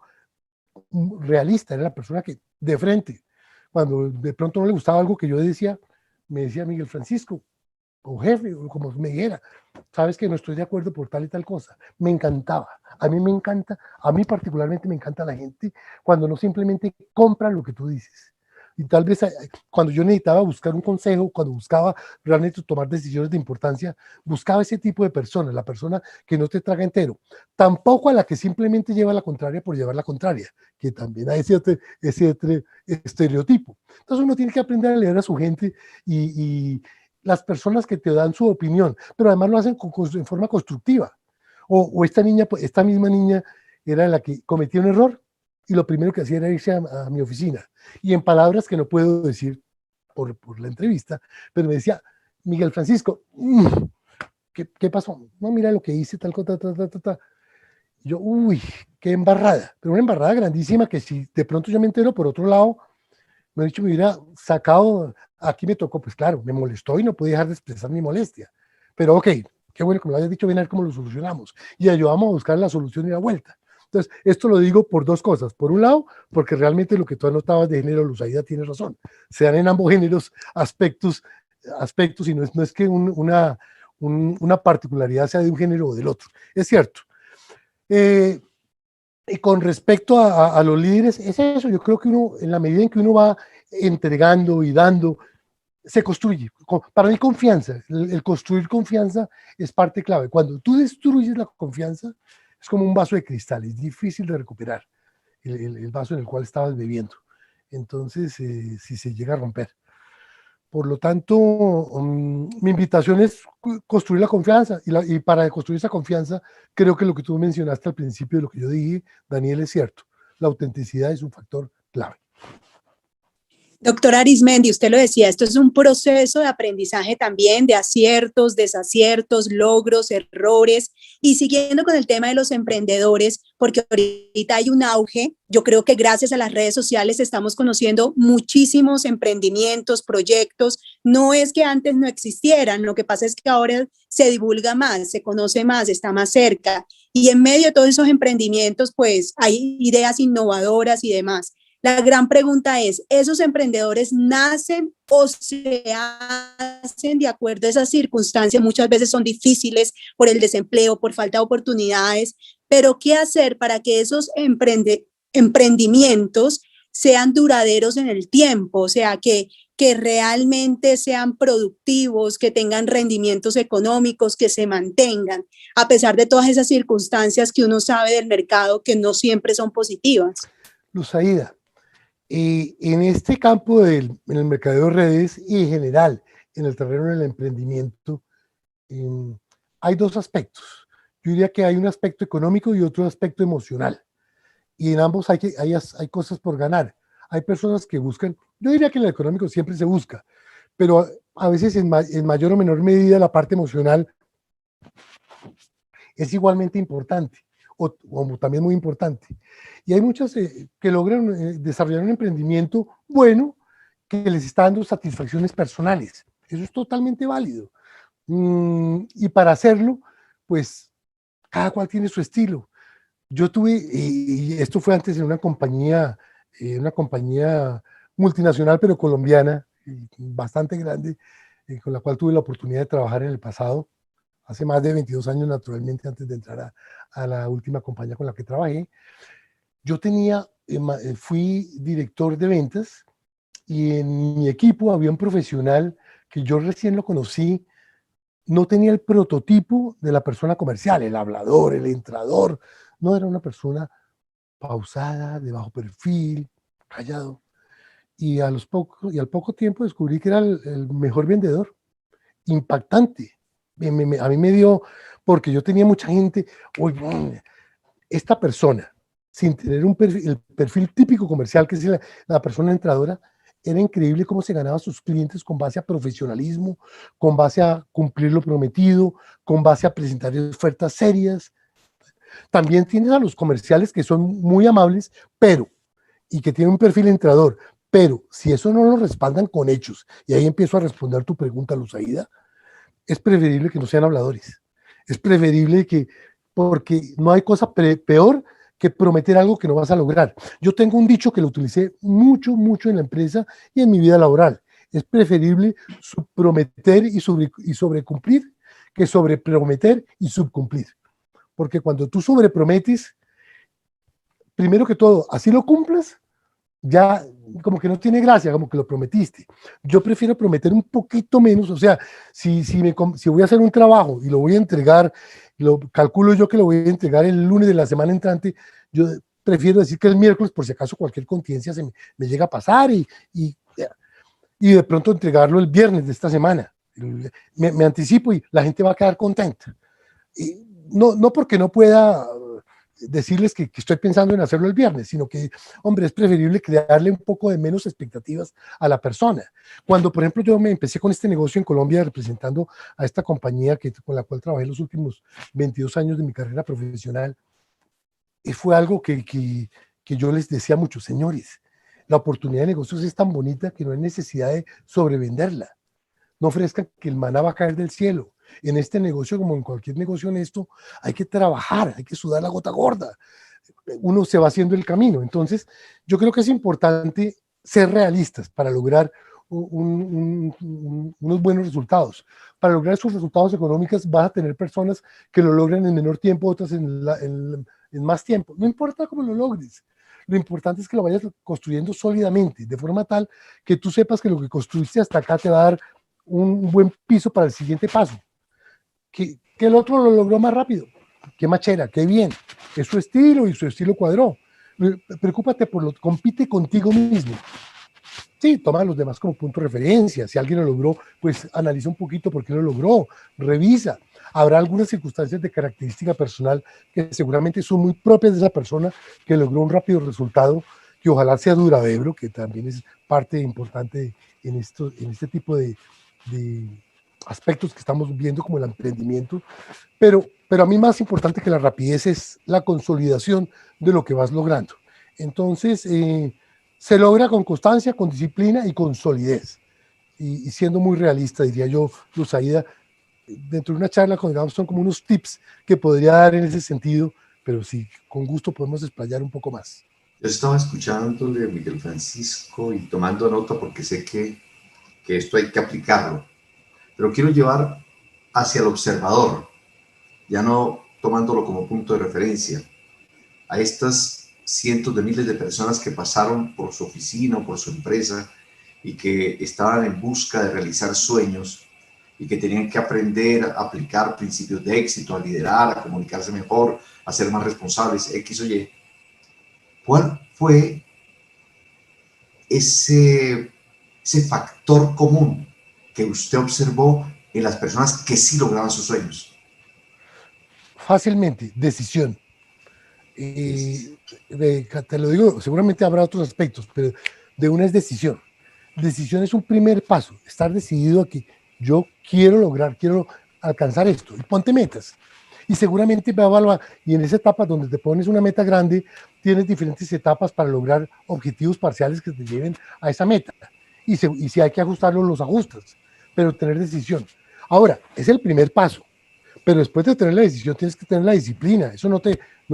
realista, era la persona que de frente, cuando de pronto no le gustaba algo que yo decía, me decía Miguel Francisco, o jefe, o como me dijera, sabes que no estoy de acuerdo por tal y tal cosa. Me encantaba, a mí me encanta, a mí particularmente me encanta la gente cuando no simplemente compra lo que tú dices, y tal vez cuando yo necesitaba buscar un consejo, cuando buscaba realmente tomar decisiones de importancia, buscaba ese tipo de persona, la persona que no te traga entero, tampoco a la que simplemente lleva la contraria por llevar la contraria, que también hay ese estereotipo. Entonces uno tiene que aprender a leer a su gente y las personas que te dan su opinión, pero además lo hacen en forma constructiva. O esta niña, esta misma niña era la que cometía un error y lo primero que hacía era irse a mi oficina. Y en palabras que no puedo decir por la entrevista, pero me decía, Miguel Francisco, ¿qué pasó? No, mira lo que hice, tal cosa, ta. Y yo, uy, qué embarrada, pero una embarrada grandísima que si de pronto yo me entero por otro lado, me he dicho, me hubiera sacado, aquí me tocó, pues claro, me molestó y no pude dejar de expresar mi molestia. Pero ok, qué bueno que me lo hayas dicho, bien a ver cómo lo solucionamos. Y ayudamos a buscar la solución y la vuelta. Entonces, esto lo digo por dos cosas. Por un lado, porque realmente lo que tú anotabas de género, Luzaida tiene razón. Se dan en ambos géneros aspectos y no es que una particularidad sea de un género o del otro. Es cierto. Y con respecto a los líderes, es eso. Yo creo que uno, en la medida en que uno va entregando y dando, se construye. Para mí, confianza, el construir confianza es parte clave. Cuando tú destruyes la confianza, es como un vaso de cristal, es difícil de recuperar el vaso en el cual estabas bebiendo. Entonces, si se llega a romper. Por lo tanto, mi invitación es construir la confianza y para construir esa confianza, creo que lo que tú mencionaste al principio de lo que yo dije, Daniel, es cierto. La autenticidad es un factor clave.
Doctora Arismendi, usted lo decía, esto es un proceso de aprendizaje también, de aciertos, desaciertos, logros, errores, y siguiendo con el tema de los emprendedores, porque ahorita hay un auge, yo creo que gracias a las redes sociales estamos conociendo muchísimos emprendimientos, proyectos, no es que antes no existieran, lo que pasa es que ahora se divulga más, se conoce más, está más cerca, y en medio de todos esos emprendimientos, pues hay ideas innovadoras y demás. La gran pregunta es, ¿esos emprendedores nacen o se hacen de acuerdo a esas circunstancias? Muchas veces son difíciles por el desempleo, por falta de oportunidades, pero ¿qué hacer para que esos emprendimientos sean duraderos en el tiempo? O sea, que realmente sean productivos, que tengan rendimientos económicos, que se mantengan, a pesar de todas esas circunstancias que uno sabe del mercado que no siempre son positivas.
Luzaida, en este campo en el mercadeo de redes y en general en el terreno del emprendimiento, hay dos aspectos. Yo diría que hay un aspecto económico y otro aspecto emocional. Y en ambos hay cosas por ganar. Hay personas que buscan, yo diría que en el económico siempre se busca, pero a veces en mayor o menor medida la parte emocional es igualmente importante o también muy importante. Y hay muchas que logran desarrollar un emprendimiento bueno que les está dando satisfacciones personales. Eso es totalmente válido. Y para hacerlo, pues cada cual tiene su estilo. Yo tuve, y esto fue antes en una compañía multinacional, pero colombiana, bastante grande, con la cual tuve la oportunidad de trabajar en el pasado, hace más de 22 años, naturalmente, antes de entrar a la última compañía con la que trabajé. Yo fui director de ventas y en mi equipo había un profesional que yo recién lo conocí, no tenía el prototipo de la persona comercial, el hablador, el entrador, no era una persona pausada, de bajo perfil, callado. Y al poco tiempo descubrí que era el mejor vendedor, impactante. A mí me dio, porque yo tenía mucha gente, oye, esta persona, sin tener el perfil típico comercial, que es la persona entradora, era increíble cómo se ganaba a sus clientes con base a profesionalismo, con base a cumplir lo prometido, con base a presentar ofertas serias. También tienes a los comerciales que son muy amables, y que tienen un perfil entrador, pero si eso no lo respaldan con hechos, y ahí empiezo a responder tu pregunta, Luzaida, es preferible que no sean habladores. Es preferible porque no hay cosa peor que prometer algo que no vas a lograr. Yo tengo un dicho que lo utilicé mucho en la empresa y en mi vida laboral. Es preferible prometer y sobrecumplir que sobreprometer y subcumplir. Porque cuando tú sobreprometes, primero que todo, así lo cumplas, ya como que no tiene gracia, como que lo prometiste. Yo prefiero prometer un poquito menos, o sea, si voy a hacer un trabajo y lo voy a entregar, calculo yo que lo voy a entregar el lunes de la semana entrante, yo prefiero decir que el miércoles, por si acaso cualquier contingencia me llega a pasar y de pronto entregarlo el viernes de esta semana. Me anticipo y la gente va a quedar contenta. Y no porque no pueda decirles que estoy pensando en hacerlo el viernes, sino que, hombre, es preferible crearle un poco de menos expectativas a la persona. Cuando, por ejemplo, yo me empecé con este negocio en Colombia representando a esta compañía con la cual trabajé los últimos 22 años de mi carrera profesional, y fue algo que yo les decía a muchos, señores, la oportunidad de negocios es tan bonita que no hay necesidad de sobrevenderla. No ofrezcan que el maná va a caer del cielo. En este negocio, como en cualquier negocio honesto, hay que trabajar, hay que sudar la gota gorda. Uno se va haciendo el camino. Entonces, yo creo que es importante ser realistas para lograr unos buenos resultados. Para lograr esos resultados económicos vas a tener personas que lo logran en menor tiempo, otras en más tiempo. No importa cómo lo logres. Lo importante es que lo vayas construyendo sólidamente, de forma tal que tú sepas que lo que construiste hasta acá te va a dar un buen piso para el siguiente paso. Que el otro lo logró más rápido. Qué machera, qué bien. Es su estilo y su estilo cuadró. Preocúpate compite contigo mismo. Sí, toma a los demás como punto de referencia. Si alguien lo logró, pues analiza un poquito por qué lo logró, revisa. Habrá algunas circunstancias de característica personal que seguramente son muy propias de esa persona que logró un rápido resultado, que ojalá sea duradero, que también es parte importante en este tipo de aspectos que estamos viendo como el emprendimiento, pero a mí más importante que la rapidez es la consolidación de lo que vas logrando. Entonces, se logra con constancia, con disciplina y con solidez. Y siendo muy realista, diría yo, Luz Aida, dentro de una charla con digamos, son como unos tips que podría dar en ese sentido, pero sí, con gusto podemos explayar un poco más.
Yo estaba escuchándole a Miguel Francisco y tomando nota porque sé que esto hay que aplicarlo, pero quiero llevar hacia el observador, ya no tomándolo como punto de referencia, a estas cientos de miles de personas que pasaron por su oficina o por su empresa y que estaban en busca de realizar sueños y que tenían que aprender a aplicar principios de éxito, a liderar, a comunicarse mejor, a ser más responsables, X o Y. ¿Cuál fue ese factor común que usted observó en las personas que sí lograban sus sueños?
Fácilmente, decisión. Te lo digo, seguramente habrá otros aspectos, pero de una es decisión. Decisión es un primer paso, estar decidido a que yo quiero alcanzar esto, y ponte metas. Y seguramente va a evaluar, y en esa etapa donde te pones una meta grande, tienes diferentes etapas para lograr objetivos parciales que te lleven a esa meta. Y si hay que ajustarlo, los ajustas, pero tener decisión. Ahora, es el primer paso. Pero después de tener la decisión tienes que tener la disciplina. Eso no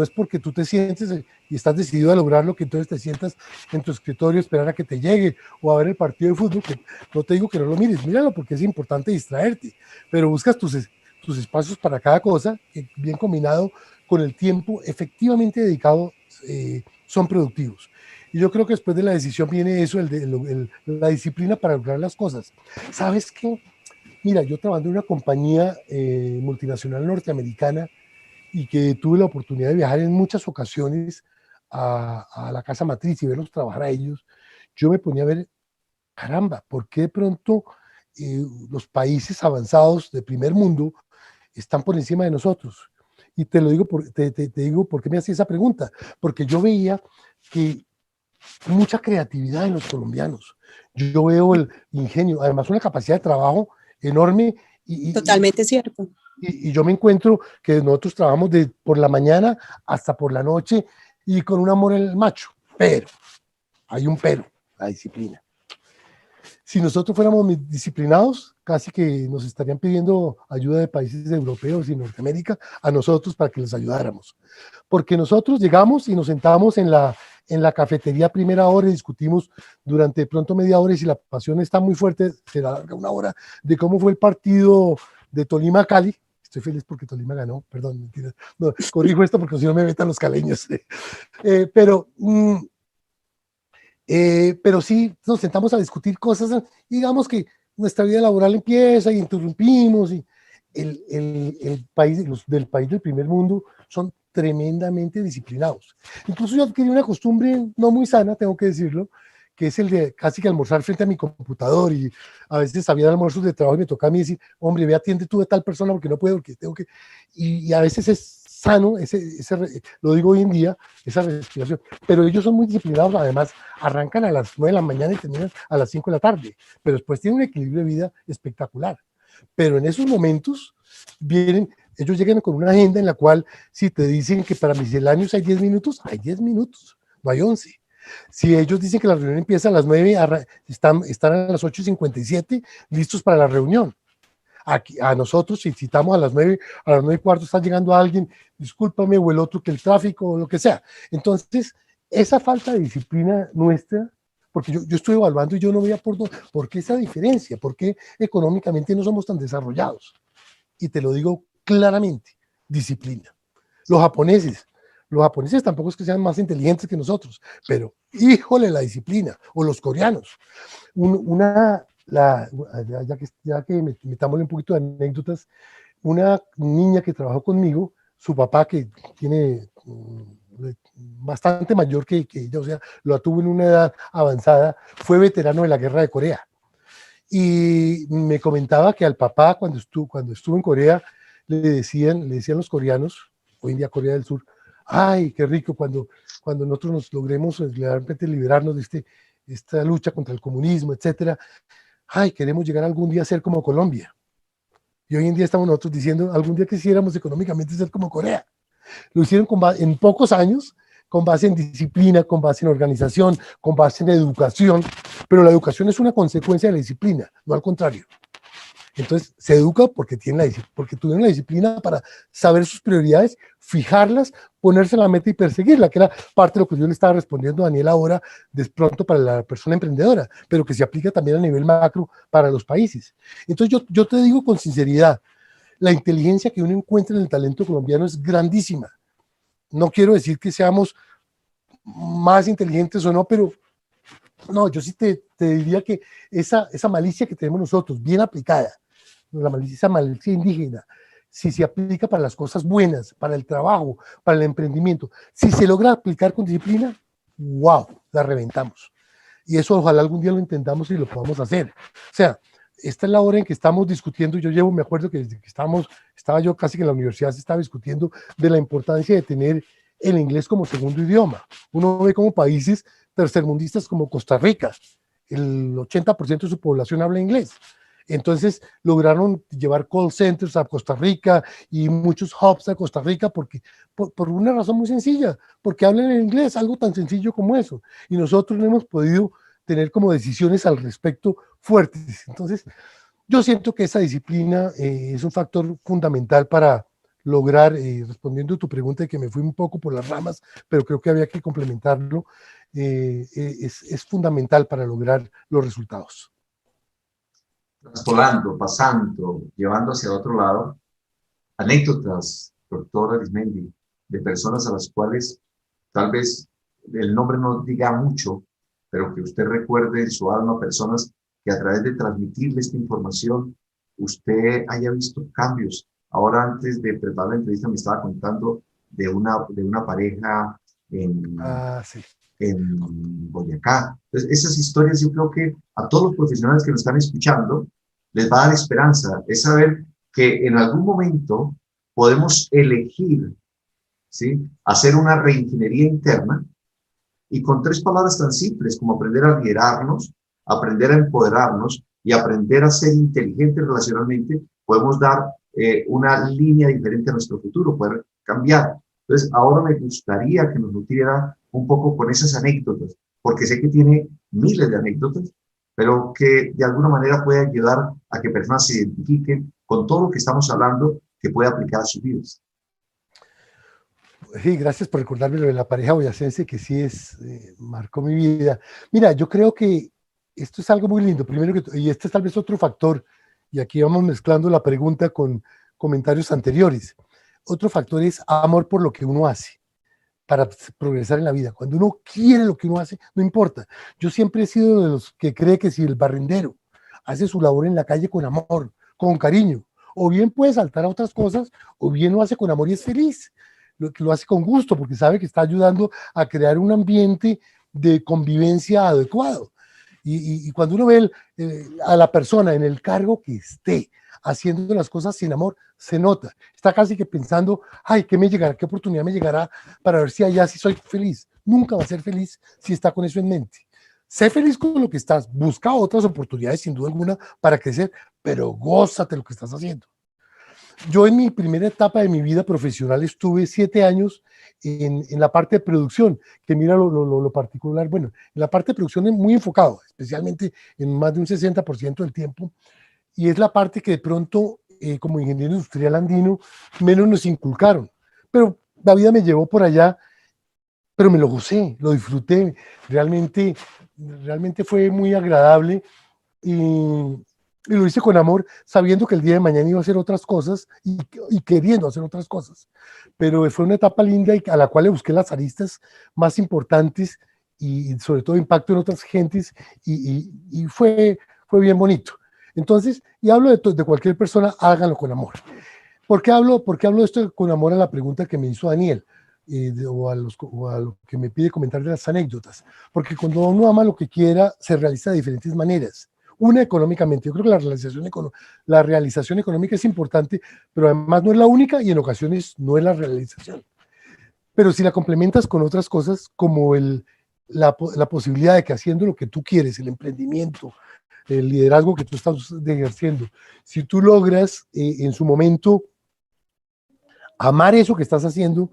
es porque tú te sientes y estás decidido a lograrlo que entonces te sientas en tu escritorio esperar a que te llegue o a ver el partido de fútbol, que no te digo que no lo mires, míralo porque es importante distraerte, pero buscas tus espacios para cada cosa, que bien combinado con el tiempo efectivamente dedicado son productivos. Y yo creo que después de la decisión viene eso, la disciplina para lograr las cosas. ¿Sabes qué? Mira, yo trabajando en una compañía multinacional norteamericana y que tuve la oportunidad de viajar en muchas ocasiones a la casa matriz y verlos trabajar a ellos, yo me ponía a ver, caramba, ¿por qué de pronto los países avanzados de primer mundo están por encima de nosotros? Y te lo digo, te digo por qué me hacía esa pregunta, porque yo veía que mucha creatividad en los colombianos. Yo veo el ingenio, además una capacidad de trabajo enorme.
Totalmente cierto.
Y yo me encuentro que nosotros trabajamos por la mañana hasta por la noche y con un amor al macho, pero hay un pero, la disciplina. Si nosotros fuéramos disciplinados, casi que nos estarían pidiendo ayuda de países europeos y Norteamérica a nosotros para que les ayudáramos. Porque nosotros llegamos y nos sentamos en la cafetería a primera hora y discutimos durante de pronto media hora y si la pasión está muy fuerte, será una hora de cómo fue el partido de Tolima-Cali. Estoy feliz porque Tolima ganó, perdón, mentira. No, corrijo esto porque si no me metan los caleños. Pero Pero sí nos sentamos a discutir cosas, digamos que nuestra vida laboral empieza y interrumpimos, y el país, los del país del primer mundo son tremendamente disciplinados. Incluso yo adquirí una costumbre no muy sana, tengo que decirlo, que es el de casi que almorzar frente a mi computador, y a veces había almuerzos de trabajo y me toca a mí decir, hombre, ve, atiende tú de tal persona porque no puedo, porque tengo que... Y a veces es sano, lo digo hoy en día, esa respiración. Pero ellos son muy disciplinados, además arrancan a las 9 de la mañana y terminan a las 5 de la tarde, pero después tienen un equilibrio de vida espectacular. Pero en esos momentos vienen, ellos llegan con una agenda en la cual si te dicen que para misceláneos hay 10 minutos, hay 10 minutos, no hay 11. Si ellos dicen que la reunión empieza a las 9, están a las 8:57 listos para la reunión. Aquí, a nosotros, si citamos a las 9, a las 9:15 está llegando alguien, discúlpame, o el otro que el tráfico, o lo que sea. Entonces, esa falta de disciplina nuestra, porque yo estoy evaluando y yo no veía por qué esa diferencia, por qué económicamente no somos tan desarrollados. Y te lo digo claramente, disciplina. Los japoneses tampoco es que sean más inteligentes que nosotros, pero híjole la disciplina, o los coreanos. Ya que metámosle un poquito de anécdotas, una niña que trabajó conmigo, su papá que tiene bastante mayor que ella, o sea, lo tuvo en una edad avanzada, fue veterano de la guerra de Corea. Y me comentaba que al papá, cuando estuvo en Corea, le decían los coreanos, hoy en día Corea del Sur, ay, qué rico cuando nosotros nos logremos realmente liberarnos de esta lucha contra el comunismo, etcétera. Ay, queremos llegar algún día a ser como Colombia. Y hoy en día estamos nosotros diciendo, algún día quisiéramos económicamente ser como Corea. Lo hicieron en pocos años, con base en disciplina, con base en organización, con base en educación, pero la educación es una consecuencia de la disciplina, no al contrario. Entonces, se educa porque tuvieron la disciplina para saber sus prioridades, fijarlas, ponerse la meta y perseguirla, que era parte de lo que yo le estaba respondiendo a Daniel ahora, de pronto para la persona emprendedora, pero que se aplica también a nivel macro para los países. Entonces, yo te digo con sinceridad, la inteligencia que uno encuentra en el talento colombiano es grandísima. No quiero decir que seamos más inteligentes o no, pero no, yo sí te diría que esa malicia que tenemos nosotros, bien aplicada, esa malicia indígena, si se aplica para las cosas buenas, para el trabajo, para el emprendimiento, si se logra aplicar con disciplina, wow, la reventamos. Y eso ojalá algún día lo intentamos y lo podamos hacer. O sea, esta es la hora en que estamos discutiendo, me acuerdo que desde que estaba yo casi que en la universidad se estaba discutiendo de la importancia de tener el inglés como segundo idioma. Uno ve como países tercermundistas como Costa Rica, el 80% de su población habla inglés. Entonces lograron llevar call centers a Costa Rica y muchos hubs a Costa Rica por una razón muy sencilla, porque hablan en inglés, algo tan sencillo como eso. Y nosotros no hemos podido tener como decisiones al respecto fuertes. Entonces, yo siento que esa disciplina es un factor fundamental para lograr, respondiendo a tu pregunta, que me fui un poco por las ramas, pero creo que había que complementarlo, es fundamental para lograr los resultados.
Traspolando, pasando, llevando hacia otro lado, anécdotas, doctora Arismendi, de personas a las cuales tal vez el nombre no diga mucho, pero que usted recuerde en su alma personas que a través de transmitirle esta información, usted haya visto cambios. Ahora, antes de preparar la entrevista, me estaba contando de una pareja
Sí.
en Boyacá. Entonces, esas historias yo creo que a todos los profesionales que nos están escuchando les va a dar esperanza, es saber que en algún momento podemos elegir, ¿sí?, hacer una reingeniería interna y con 3 palabras tan simples como aprender a liderarnos, aprender a empoderarnos y aprender a ser inteligentes relacionalmente, podemos dar una línea diferente a nuestro futuro, poder cambiar. Entonces, ahora me gustaría que nos nutriera un poco con esas anécdotas, porque sé que tiene miles de anécdotas, pero que de alguna manera puede ayudar a que personas se identifiquen con todo lo que estamos hablando que puede aplicar a sus vidas.
Sí, gracias por recordarme lo de la pareja boyacense, que sí marcó mi vida. Mira, yo creo que esto es algo muy lindo. Primero y este es tal vez otro factor, y aquí vamos mezclando la pregunta con comentarios anteriores. Otro factor es amor por lo que uno hace. para progresar en la vida. Cuando uno quiere lo que uno hace, no importa. Yo siempre he sido de los que cree que si el barrendero hace su labor en la calle con amor, con cariño, o bien puede saltar a otras cosas, o bien lo hace con amor y es feliz, lo hace con gusto, porque sabe que está ayudando a crear un ambiente de convivencia adecuado. Y cuando uno ve a la persona en el cargo que esté, haciendo las cosas sin amor, se nota. Está casi que pensando, ay, ¿qué me llegará? ¿Qué oportunidad me llegará para ver si allá sí soy feliz? Nunca va a ser feliz si está con eso en mente. Sé feliz con lo que estás, busca otras oportunidades sin duda alguna para crecer, pero gózate lo que estás haciendo. Yo en mi primera etapa de mi vida profesional estuve 7 años en la parte de producción, que mira lo particular, bueno, en la parte de producción es muy enfocado, especialmente en más de un 60% del tiempo, y es la parte que de pronto, como ingeniero industrial andino, menos nos inculcaron. Pero la vida me llevó por allá, pero me lo gocé, lo disfruté, realmente fue muy agradable y lo hice con amor, sabiendo que el día de mañana iba a hacer otras cosas y queriendo hacer otras cosas. Pero fue una etapa linda y a la cual le busqué las aristas más importantes y sobre todo impacto en otras gentes y fue bien bonito. Entonces, y hablo de cualquier persona, háganlo con amor. Por qué hablo de esto con amor a la pregunta que me hizo Daniel? O a lo que me pide comentar de las anécdotas. Porque cuando uno ama lo que quiera, se realiza de diferentes maneras. Una, económicamente. Yo creo que la realización económica es importante, pero además no es la única y en ocasiones no es la realización. Pero si la complementas con otras cosas, como la posibilidad de que haciendo lo que tú quieres, el emprendimiento, el liderazgo que tú estás ejerciendo, si tú logras en su momento amar eso que estás haciendo,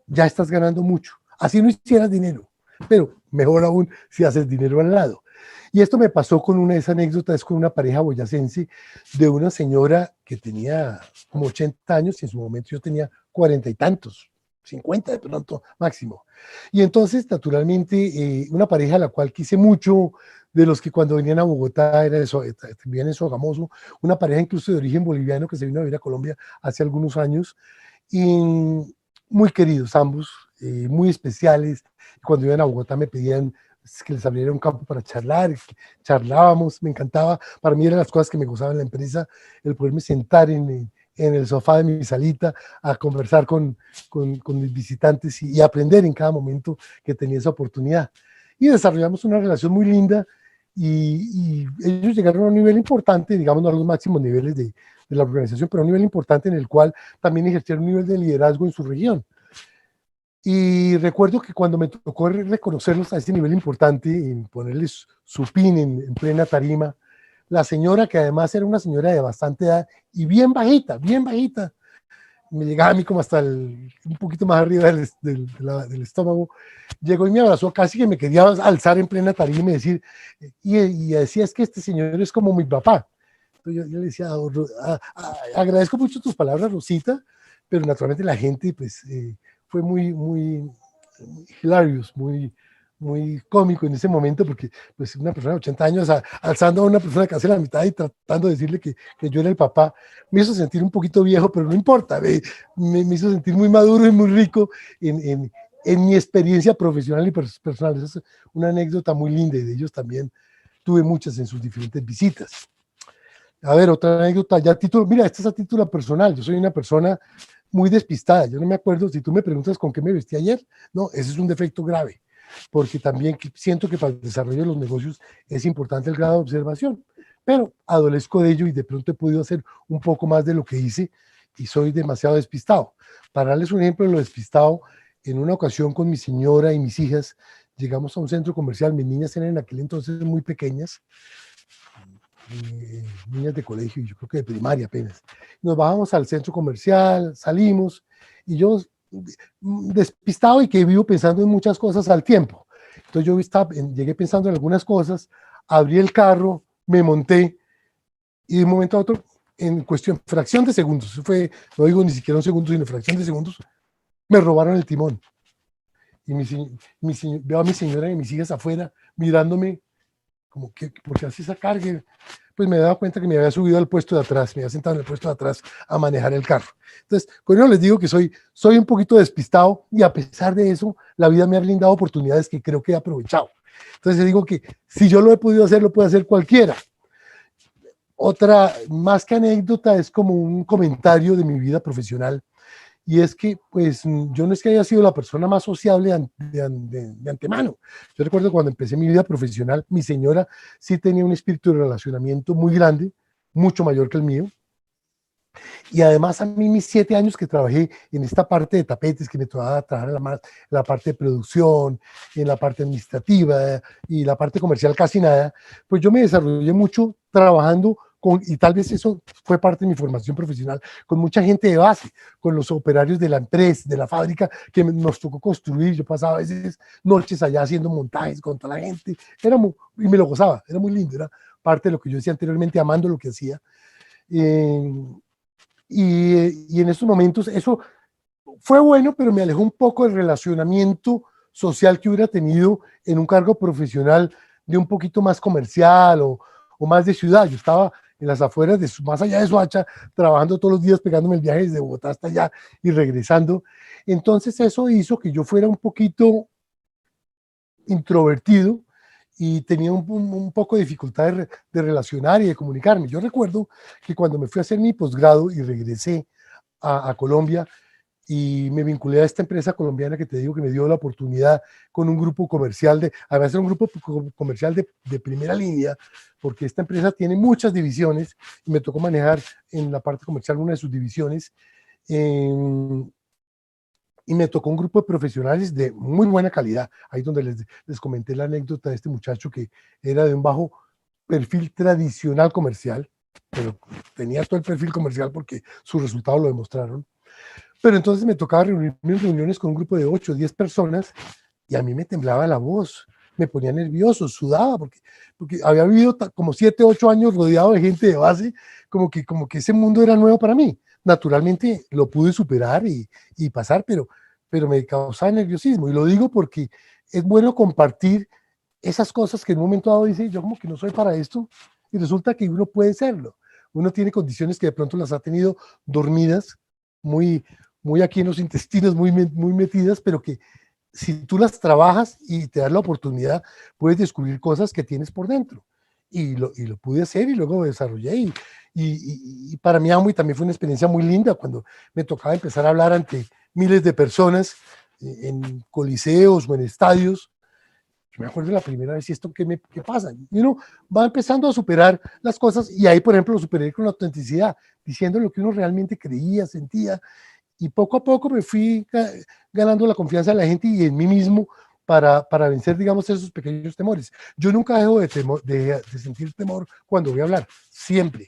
ya estás ganando mucho. Así no hicieras dinero, pero mejor aún si haces dinero al lado. Y esto me pasó con una de esas anécdotas, con una pareja boyacense de una señora que tenía como 80 años y en su momento yo tenía 40 y tantos, 50 de pronto máximo. Y entonces, naturalmente, una pareja a la cual quise mucho, de los que cuando venían a Bogotá vivían en Sogamoso, una pareja incluso de origen boliviano que se vino a vivir a Colombia hace algunos años, y muy queridos ambos, muy especiales. Cuando iban a Bogotá me pedían que les abriera un campo para charlar, charlábamos, me encantaba. Para mí eran las cosas que me gozaban en la empresa, el poderme sentar en el sofá de mi salita a conversar con mis visitantes y aprender en cada momento que tenía esa oportunidad. Y desarrollamos una relación muy linda y ellos llegaron a un nivel importante, digamos, no a los máximos niveles de la organización, pero a un nivel importante en el cual también ejercieron un nivel de liderazgo en su región. Y recuerdo que cuando me tocó reconocerlos a ese nivel importante, en ponerles su pin en plena tarima, la señora, que además era una señora de bastante edad y bien bajita, me llegaba a mí como hasta un poquito más arriba del estómago, llegó y me abrazó, casi que me quería alzar en plena tarima y me decir, y decía, es que este señor es como mi papá. Entonces yo le decía, agradezco mucho tus palabras, Rosita, pero naturalmente la gente, pues, fue muy hilarious, muy cómico en ese momento, porque pues una persona de 80 años alzando a una persona que hace la mitad y tratando de decirle que yo era el papá, me hizo sentir un poquito viejo, pero no importa, me hizo sentir muy maduro y muy rico en mi experiencia profesional y personal. Esa es una anécdota muy linda y de ellos también tuve muchas en sus diferentes visitas. A ver, otra anécdota, ya título, mira, esta es a título personal, yo soy una persona muy despistada, yo no me acuerdo, si tú me preguntas con qué me vestí ayer, no, ese es un defecto grave, porque también siento que para el desarrollo de los negocios es importante el grado de observación, pero adolezco de ello y de pronto he podido hacer un poco más de lo que hice y soy demasiado despistado. Para darles un ejemplo de lo despistado, en una ocasión con mi señora y mis hijas, llegamos a un centro comercial, mis niñas eran en aquel entonces muy pequeñas, niñas de colegio, yo creo que de primaria apenas. Nos bajamos al centro comercial, salimos, y yo despistado y que vivo pensando en muchas cosas al tiempo. Entonces yo llegué pensando en algunas cosas, abrí el carro, me monté, y de un momento a otro, en cuestión, fracción de segundos, no digo ni siquiera un segundo, sino fracción de segundos, me robaron el timón. Y veo a mi señora y mis hijas afuera mirándome como, ¿por qué hace esa carga? pues me daba cuenta que me había subido al puesto de atrás, me había sentado en el puesto de atrás a manejar el carro. Entonces, con eso les digo que soy un poquito despistado y a pesar de eso, la vida me ha brindado oportunidades que creo que he aprovechado. Entonces digo que si yo lo he podido hacer, lo puede hacer cualquiera. Otra, más que anécdota, es como un comentario de mi vida profesional. Y es que, pues, yo no es que haya sido la persona más sociable de antemano. Yo recuerdo cuando empecé mi vida profesional, mi señora sí tenía un espíritu de relacionamiento muy grande, mucho mayor que el mío. Y además a mí mis 7 años que trabajé en esta parte de tapetes, que me tocaba trabajar en la parte de producción, en la parte administrativa y la parte comercial casi nada, pues yo me desarrollé mucho trabajando con, y tal vez eso fue parte de mi formación profesional, con mucha gente de base, con los operarios de la empresa, de la fábrica, que nos tocó construir. Yo pasaba a veces noches allá haciendo montajes con toda la gente, y me lo gozaba, era muy lindo, era parte de lo que yo decía anteriormente, amando lo que hacía. Y en estos momentos eso fue bueno, pero me alejó un poco del relacionamiento social que hubiera tenido en un cargo profesional de un poquito más comercial o más de ciudad. Yo estaba en las afueras, más allá de Soacha, trabajando todos los días, pegándome el viaje desde Bogotá hasta allá y regresando. Entonces eso hizo que yo fuera un poquito introvertido y tenía un poco de dificultad de relacionar y de comunicarme. Yo recuerdo que cuando me fui a hacer mi posgrado y regresé a Colombia y me vinculé a esta empresa colombiana que te digo que me dio la oportunidad con un grupo comercial, además era un grupo comercial de primera línea, porque esta empresa tiene muchas divisiones y me tocó manejar en la parte comercial una de sus divisiones. Y me tocó un grupo de profesionales de muy buena calidad. Ahí donde les comenté la anécdota de este muchacho que era de un bajo perfil tradicional comercial, pero tenía todo el perfil comercial porque sus resultados lo demostraron. Pero entonces me tocaba reunirme en reuniones con un grupo de 8 o 10 personas y a mí me temblaba la voz, me ponía nervioso, sudaba, porque había vivido como 7, 8 años rodeado de gente de base, como que ese mundo era nuevo para mí. Naturalmente lo pude superar y pasar, pero me causaba nerviosismo. Y lo digo porque es bueno compartir esas cosas que en un momento dado dice, yo como que no soy para esto, y resulta que uno puede serlo. Uno tiene condiciones que de pronto las ha tenido dormidas, muy, muy aquí en los intestinos, muy metidas, pero que si tú las trabajas y te das la oportunidad, puedes descubrir cosas que tienes por dentro. Y lo pude hacer y luego desarrollé. Y para mí también fue una experiencia muy linda cuando me tocaba empezar a hablar ante miles de personas en coliseos o en estadios. Yo me acuerdo la primera vez, ¿y esto qué pasa? Y uno va empezando a superar las cosas y ahí, por ejemplo, lo superé con la autenticidad, diciendo lo que uno realmente creía, sentía, y poco a poco me fui ganando la confianza de la gente y en mí mismo para vencer, digamos, esos pequeños temores. Yo nunca dejo de sentir temor cuando voy a hablar, siempre,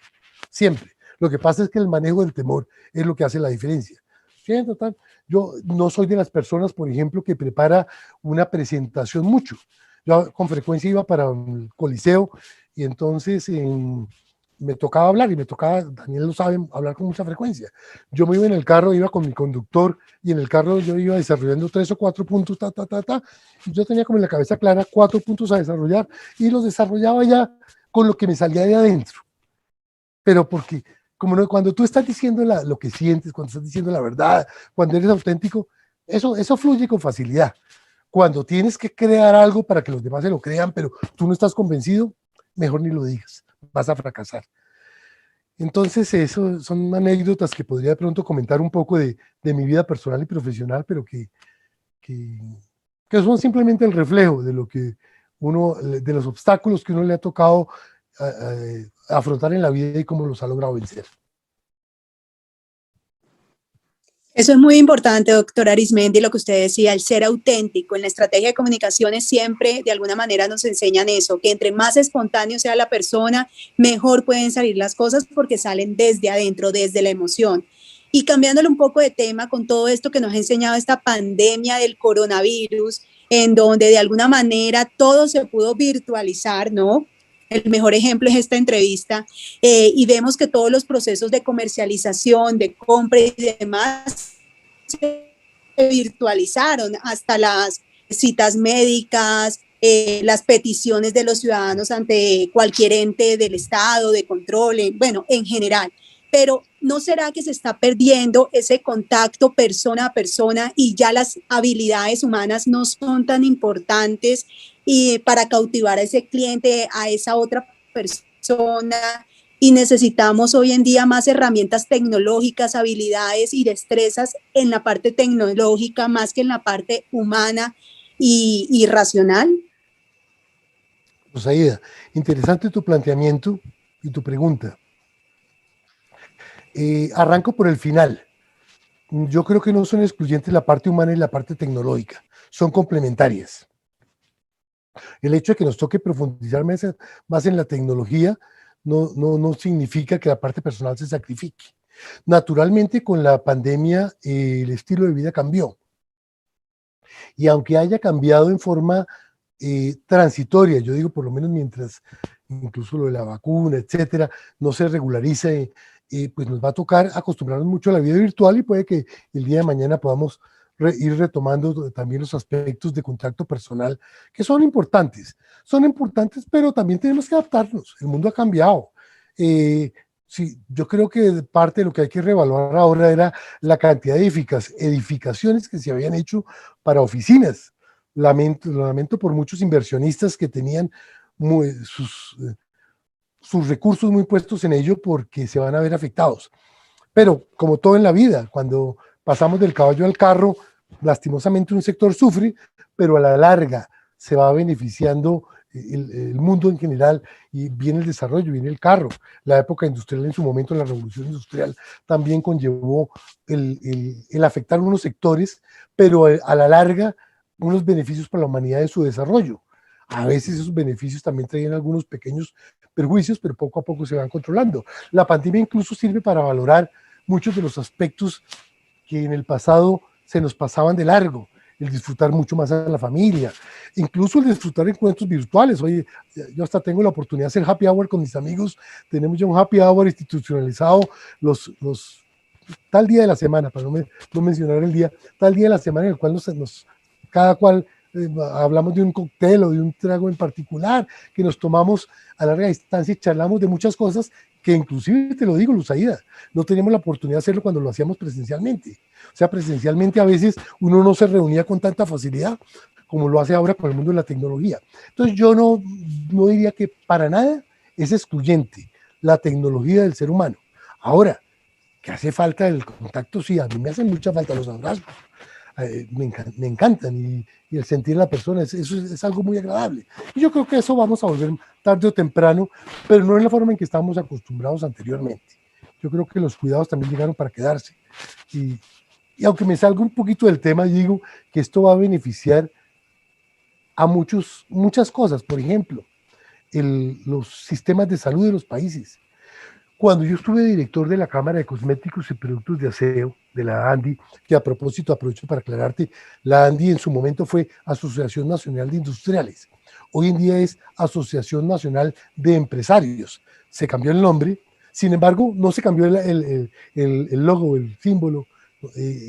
siempre. Lo que pasa es que el manejo del temor es lo que hace la diferencia. ¿Sí? Total. Yo no soy de las personas, por ejemplo, que prepara una presentación mucho. Yo con frecuencia iba para un coliseo y entonces me tocaba hablar y me tocaba, Daniel lo sabe, hablar con mucha frecuencia. Yo me iba en el carro, iba con mi conductor y en el carro yo iba desarrollando 3 o 4 puntos, y yo tenía como en la cabeza clara 4 puntos a desarrollar y los desarrollaba ya con lo que me salía de adentro. Pero porque cuando tú estás diciendo lo que sientes, cuando estás diciendo la verdad, cuando eres auténtico, eso fluye con facilidad. Cuando tienes que crear algo para que los demás se lo crean, pero tú no estás convencido, mejor ni lo digas, vas a fracasar. Entonces, eso son anécdotas que podría de pronto comentar un poco de mi vida personal y profesional, pero que son simplemente el reflejo de lo que de los obstáculos que uno le ha tocado afrontar en la vida y cómo los ha logrado vencer.
Eso es muy importante, doctor Arismendi, lo que usted decía, el ser auténtico. En la estrategia de comunicaciones siempre, de alguna manera, nos enseñan eso, que entre más espontáneo sea la persona, mejor pueden salir las cosas porque salen desde adentro, desde la emoción. Y cambiándole un poco de tema con todo esto que nos ha enseñado esta pandemia del coronavirus, en donde de alguna manera todo se pudo virtualizar, ¿no? El mejor ejemplo es esta entrevista, y vemos que todos los procesos de comercialización, de compra y demás se virtualizaron, hasta las citas médicas, las peticiones de los ciudadanos ante cualquier ente del Estado, de control, bueno, en general. Pero ¿no será que se está perdiendo ese contacto persona a persona y ya las habilidades humanas no son tan importantes y para cautivar a ese cliente, a esa otra persona? Y necesitamos hoy en día más herramientas tecnológicas, habilidades y destrezas en la parte tecnológica más que en la parte humana y racional.
Pues Aida, interesante tu planteamiento y tu pregunta. Arranco por el final. Yo creo que no son excluyentes la parte humana y la parte tecnológica, son complementarias. El hecho de que nos toque profundizar más en la tecnología no significa que la parte personal se sacrifique. Naturalmente, con la pandemia, el estilo de vida cambió. Y aunque haya cambiado en forma transitoria, yo digo por lo menos mientras incluso lo de la vacuna, etcétera, no se regularice, pues nos va a tocar acostumbrarnos mucho a la vida virtual y puede que el día de mañana podamos ir retomando también los aspectos de contacto personal que son importantes, pero también tenemos que adaptarnos, el mundo ha cambiado. Sí, yo creo que parte de lo que hay que reevaluar ahora era la cantidad de edificaciones que se habían hecho para oficinas. Lo lamento por muchos inversionistas que tenían sus recursos muy puestos en ello porque se van a ver afectados. Pero como todo en la vida, cuando pasamos del caballo al carro, lastimosamente un sector sufre, pero a la larga se va beneficiando el mundo en general y viene el desarrollo, viene el carro. La época industrial en su momento, la revolución industrial, también conllevó el afectar unos sectores, pero a la larga unos beneficios para la humanidad en su desarrollo. A veces esos beneficios también traen algunos pequeños perjuicios, pero poco a poco se van controlando. La pandemia incluso sirve para valorar muchos de los aspectos que en el pasado se nos pasaban de largo, el disfrutar mucho más a la familia, incluso el disfrutar encuentros virtuales. Oye, yo hasta tengo la oportunidad de hacer happy hour con mis amigos, tenemos ya un happy hour institucionalizado tal día de la semana, para no mencionar el día, tal día de la semana en el cual cada cual hablamos de un cóctel o de un trago en particular, que nos tomamos a larga distancia y charlamos de muchas cosas que inclusive, te lo digo, Luz Aida, no teníamos la oportunidad de hacerlo cuando lo hacíamos presencialmente. O sea, presencialmente a veces uno no se reunía con tanta facilidad como lo hace ahora con el mundo de la tecnología. Entonces yo no diría que para nada es excluyente la tecnología del ser humano. Ahora, que hace falta el contacto, sí, a mí me hacen mucha falta los abrazos. Me encantan y el sentir a la persona, eso es algo muy agradable. Y yo creo que eso vamos a volver tarde o temprano, pero no en la forma en que estábamos acostumbrados anteriormente. Yo creo que los cuidados también llegaron para quedarse. Y aunque me salga un poquito del tema, digo que esto va a beneficiar a muchas cosas. Por ejemplo, los sistemas de salud de los países. Cuando yo estuve director de la Cámara de Cosméticos y Productos de Aseo, de la ANDI, que a propósito aprovecho para aclararte, la ANDI en su momento fue Asociación Nacional de Industriales. Hoy en día es Asociación Nacional de Empresarios. Se cambió el nombre, sin embargo, no se cambió el logo, el símbolo,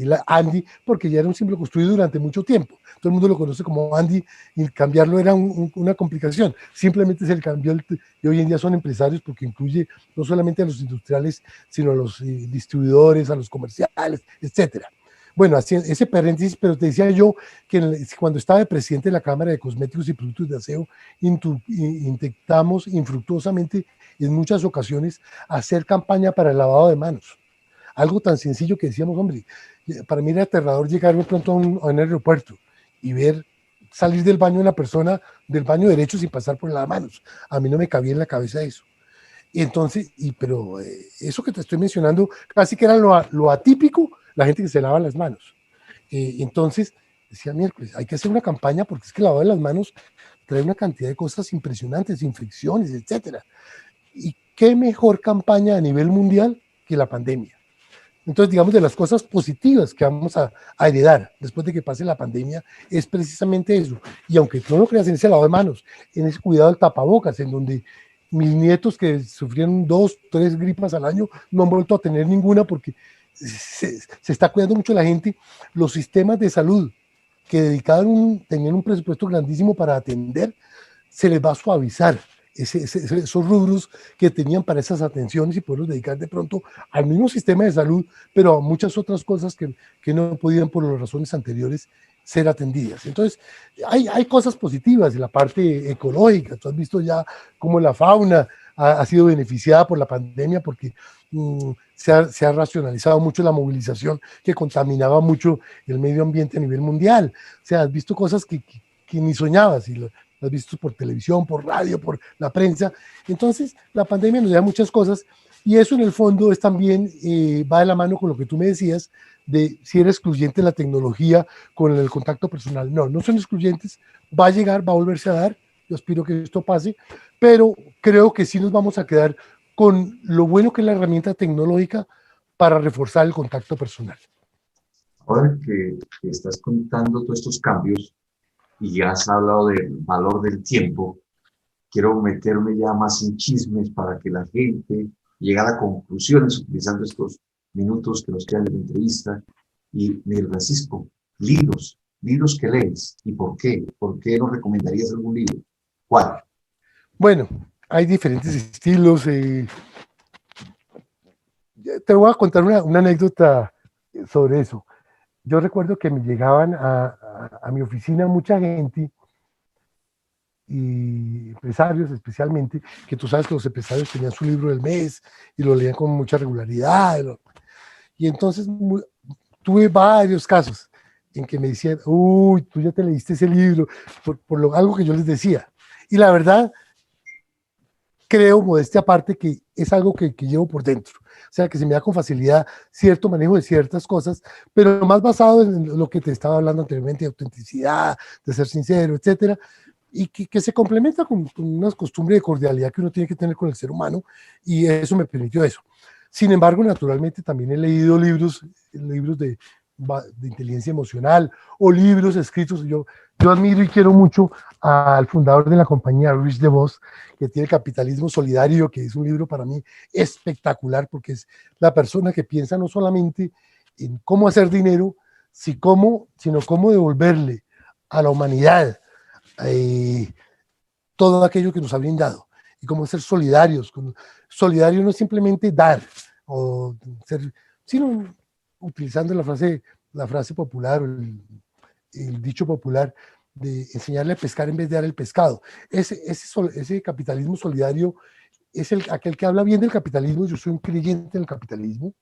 la ANDI, porque ya era un símbolo construido durante mucho tiempo. Todo el mundo lo conoce como ANDI y cambiarlo era una complicación. Simplemente se le cambió y hoy en día son empresarios porque incluye no solamente a los industriales, sino a los distribuidores, a los comerciales, etcétera. Bueno, así, ese paréntesis, pero te decía yo que cuando estaba de presidente de la Cámara de Cosméticos y Productos de Aseo, intentamos infructuosamente en muchas ocasiones hacer campaña para el lavado de manos. Algo tan sencillo que decíamos, hombre, para mí era aterrador llegar de pronto a un aeropuerto y ver salir del baño una persona del baño derecho sin pasar por las manos. A mí no me cabía en la cabeza eso. Y entonces, pero eso que te estoy mencionando casi que era lo atípico, la gente que se lava las manos. Entonces, decía miércoles, hay que hacer una campaña porque es que el lavado de las manos trae una cantidad de cosas impresionantes, infecciones, etcétera. ¿Y qué mejor campaña a nivel mundial que la pandemia? Entonces, digamos, de las cosas positivas que vamos a heredar después de que pase la pandemia, es precisamente eso. Y aunque no lo creas, en ese lavado de manos, en ese cuidado del tapabocas, en donde mis nietos que sufrieron 2, 3 gripas al año, no han vuelto a tener ninguna porque se está cuidando mucho la gente. Los sistemas de salud que tenían un presupuesto grandísimo para atender, se les va a suavizar esos rubros que tenían para esas atenciones y poderlos dedicar de pronto al mismo sistema de salud, pero a muchas otras cosas que no podían por las razones anteriores ser atendidas. Entonces, hay cosas positivas en la parte ecológica. Tú has visto ya cómo la fauna ha sido beneficiada por la pandemia porque se ha racionalizado mucho la movilización que contaminaba mucho el medio ambiente a nivel mundial. O sea, has visto cosas que ni soñabas y lo has visto por televisión, por radio, por la prensa. Entonces, la pandemia nos da muchas cosas y eso en el fondo es también, va de la mano con lo que tú me decías, de si era excluyente la tecnología con el contacto personal. No, no son excluyentes, va a llegar, va a volverse a dar, yo aspiro que esto pase, pero creo que sí nos vamos a quedar con lo bueno que es la herramienta tecnológica para reforzar el contacto personal.
Ahora que estás contando todos estos cambios y ya has hablado del valor del tiempo, quiero meterme ya más en chismes para que la gente llegue a las conclusiones utilizando estos minutos que nos quedan de la entrevista. Y Miguel Francisco, libros que lees y por qué nos recomendarías algún libro. ¿Cuál?
Bueno, hay diferentes estilos. Te voy a contar una anécdota sobre eso. Yo recuerdo que me llegaban a mi oficina mucha gente y empresarios especialmente, que tú sabes que los empresarios tenían su libro del mes y lo leían con mucha regularidad. Y entonces tuve varios casos en que me decían, uy, tú ya te leíste ese libro, por algo que yo les decía. Y la verdad, creo, modestia aparte, que es algo que llevo por dentro. O sea, que se me da con facilidad cierto manejo de ciertas cosas, pero más basado en lo que te estaba hablando anteriormente, de autenticidad, de ser sincero, etcétera, y que se complementa con una costumbre de cordialidad que uno tiene que tener con el ser humano, y eso me permitió eso. Sin embargo, naturalmente también he leído libros de inteligencia emocional o libros escritos. Yo admiro y quiero mucho al fundador de la compañía, Rich DeVos, que tiene Capitalismo Solidario, que es un libro para mí espectacular porque es la persona que piensa no solamente en cómo hacer dinero, sino cómo devolverle a la humanidad todo aquello que nos ha brindado y cómo ser solidarios. Solidario no es simplemente dar, o ser, sino utilizando la frase popular, el dicho popular de enseñarle a pescar en vez de dar el pescado. Ese capitalismo solidario es aquel que habla bien del capitalismo. Yo soy un creyente del capitalismo,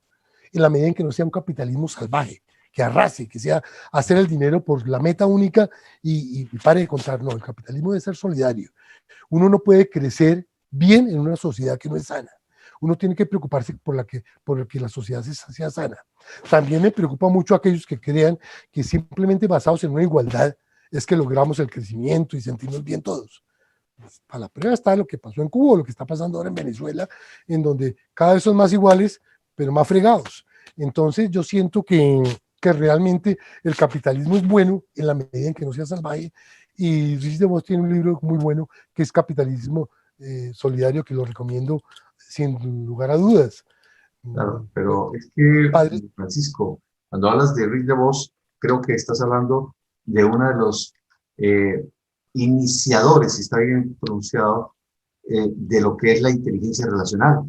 en la medida en que no sea un capitalismo salvaje, que arrase, que sea hacer el dinero por la meta única y pare de contar. No, el capitalismo debe ser solidario. Uno no puede crecer bien en una sociedad que no es sana. Uno tiene que preocuparse por que la sociedad sea sana. También me preocupa mucho aquellos que crean que simplemente basados en una igualdad es que logramos el crecimiento y sentirnos bien todos. A la prueba está lo que pasó en Cuba, lo que está pasando ahora en Venezuela, en donde cada vez son más iguales, pero más fregados. Entonces yo siento que realmente el capitalismo es bueno en la medida en que no sea salvaje, y Rich DeVos tiene un libro muy bueno que es Capitalismo Solidario, que lo recomiendo sin lugar a dudas.
Claro, pero es que, Francisco, cuando hablas de Rich DeVos, creo que estás hablando de uno de los iniciadores, si está bien pronunciado, de lo que es la inteligencia relacional,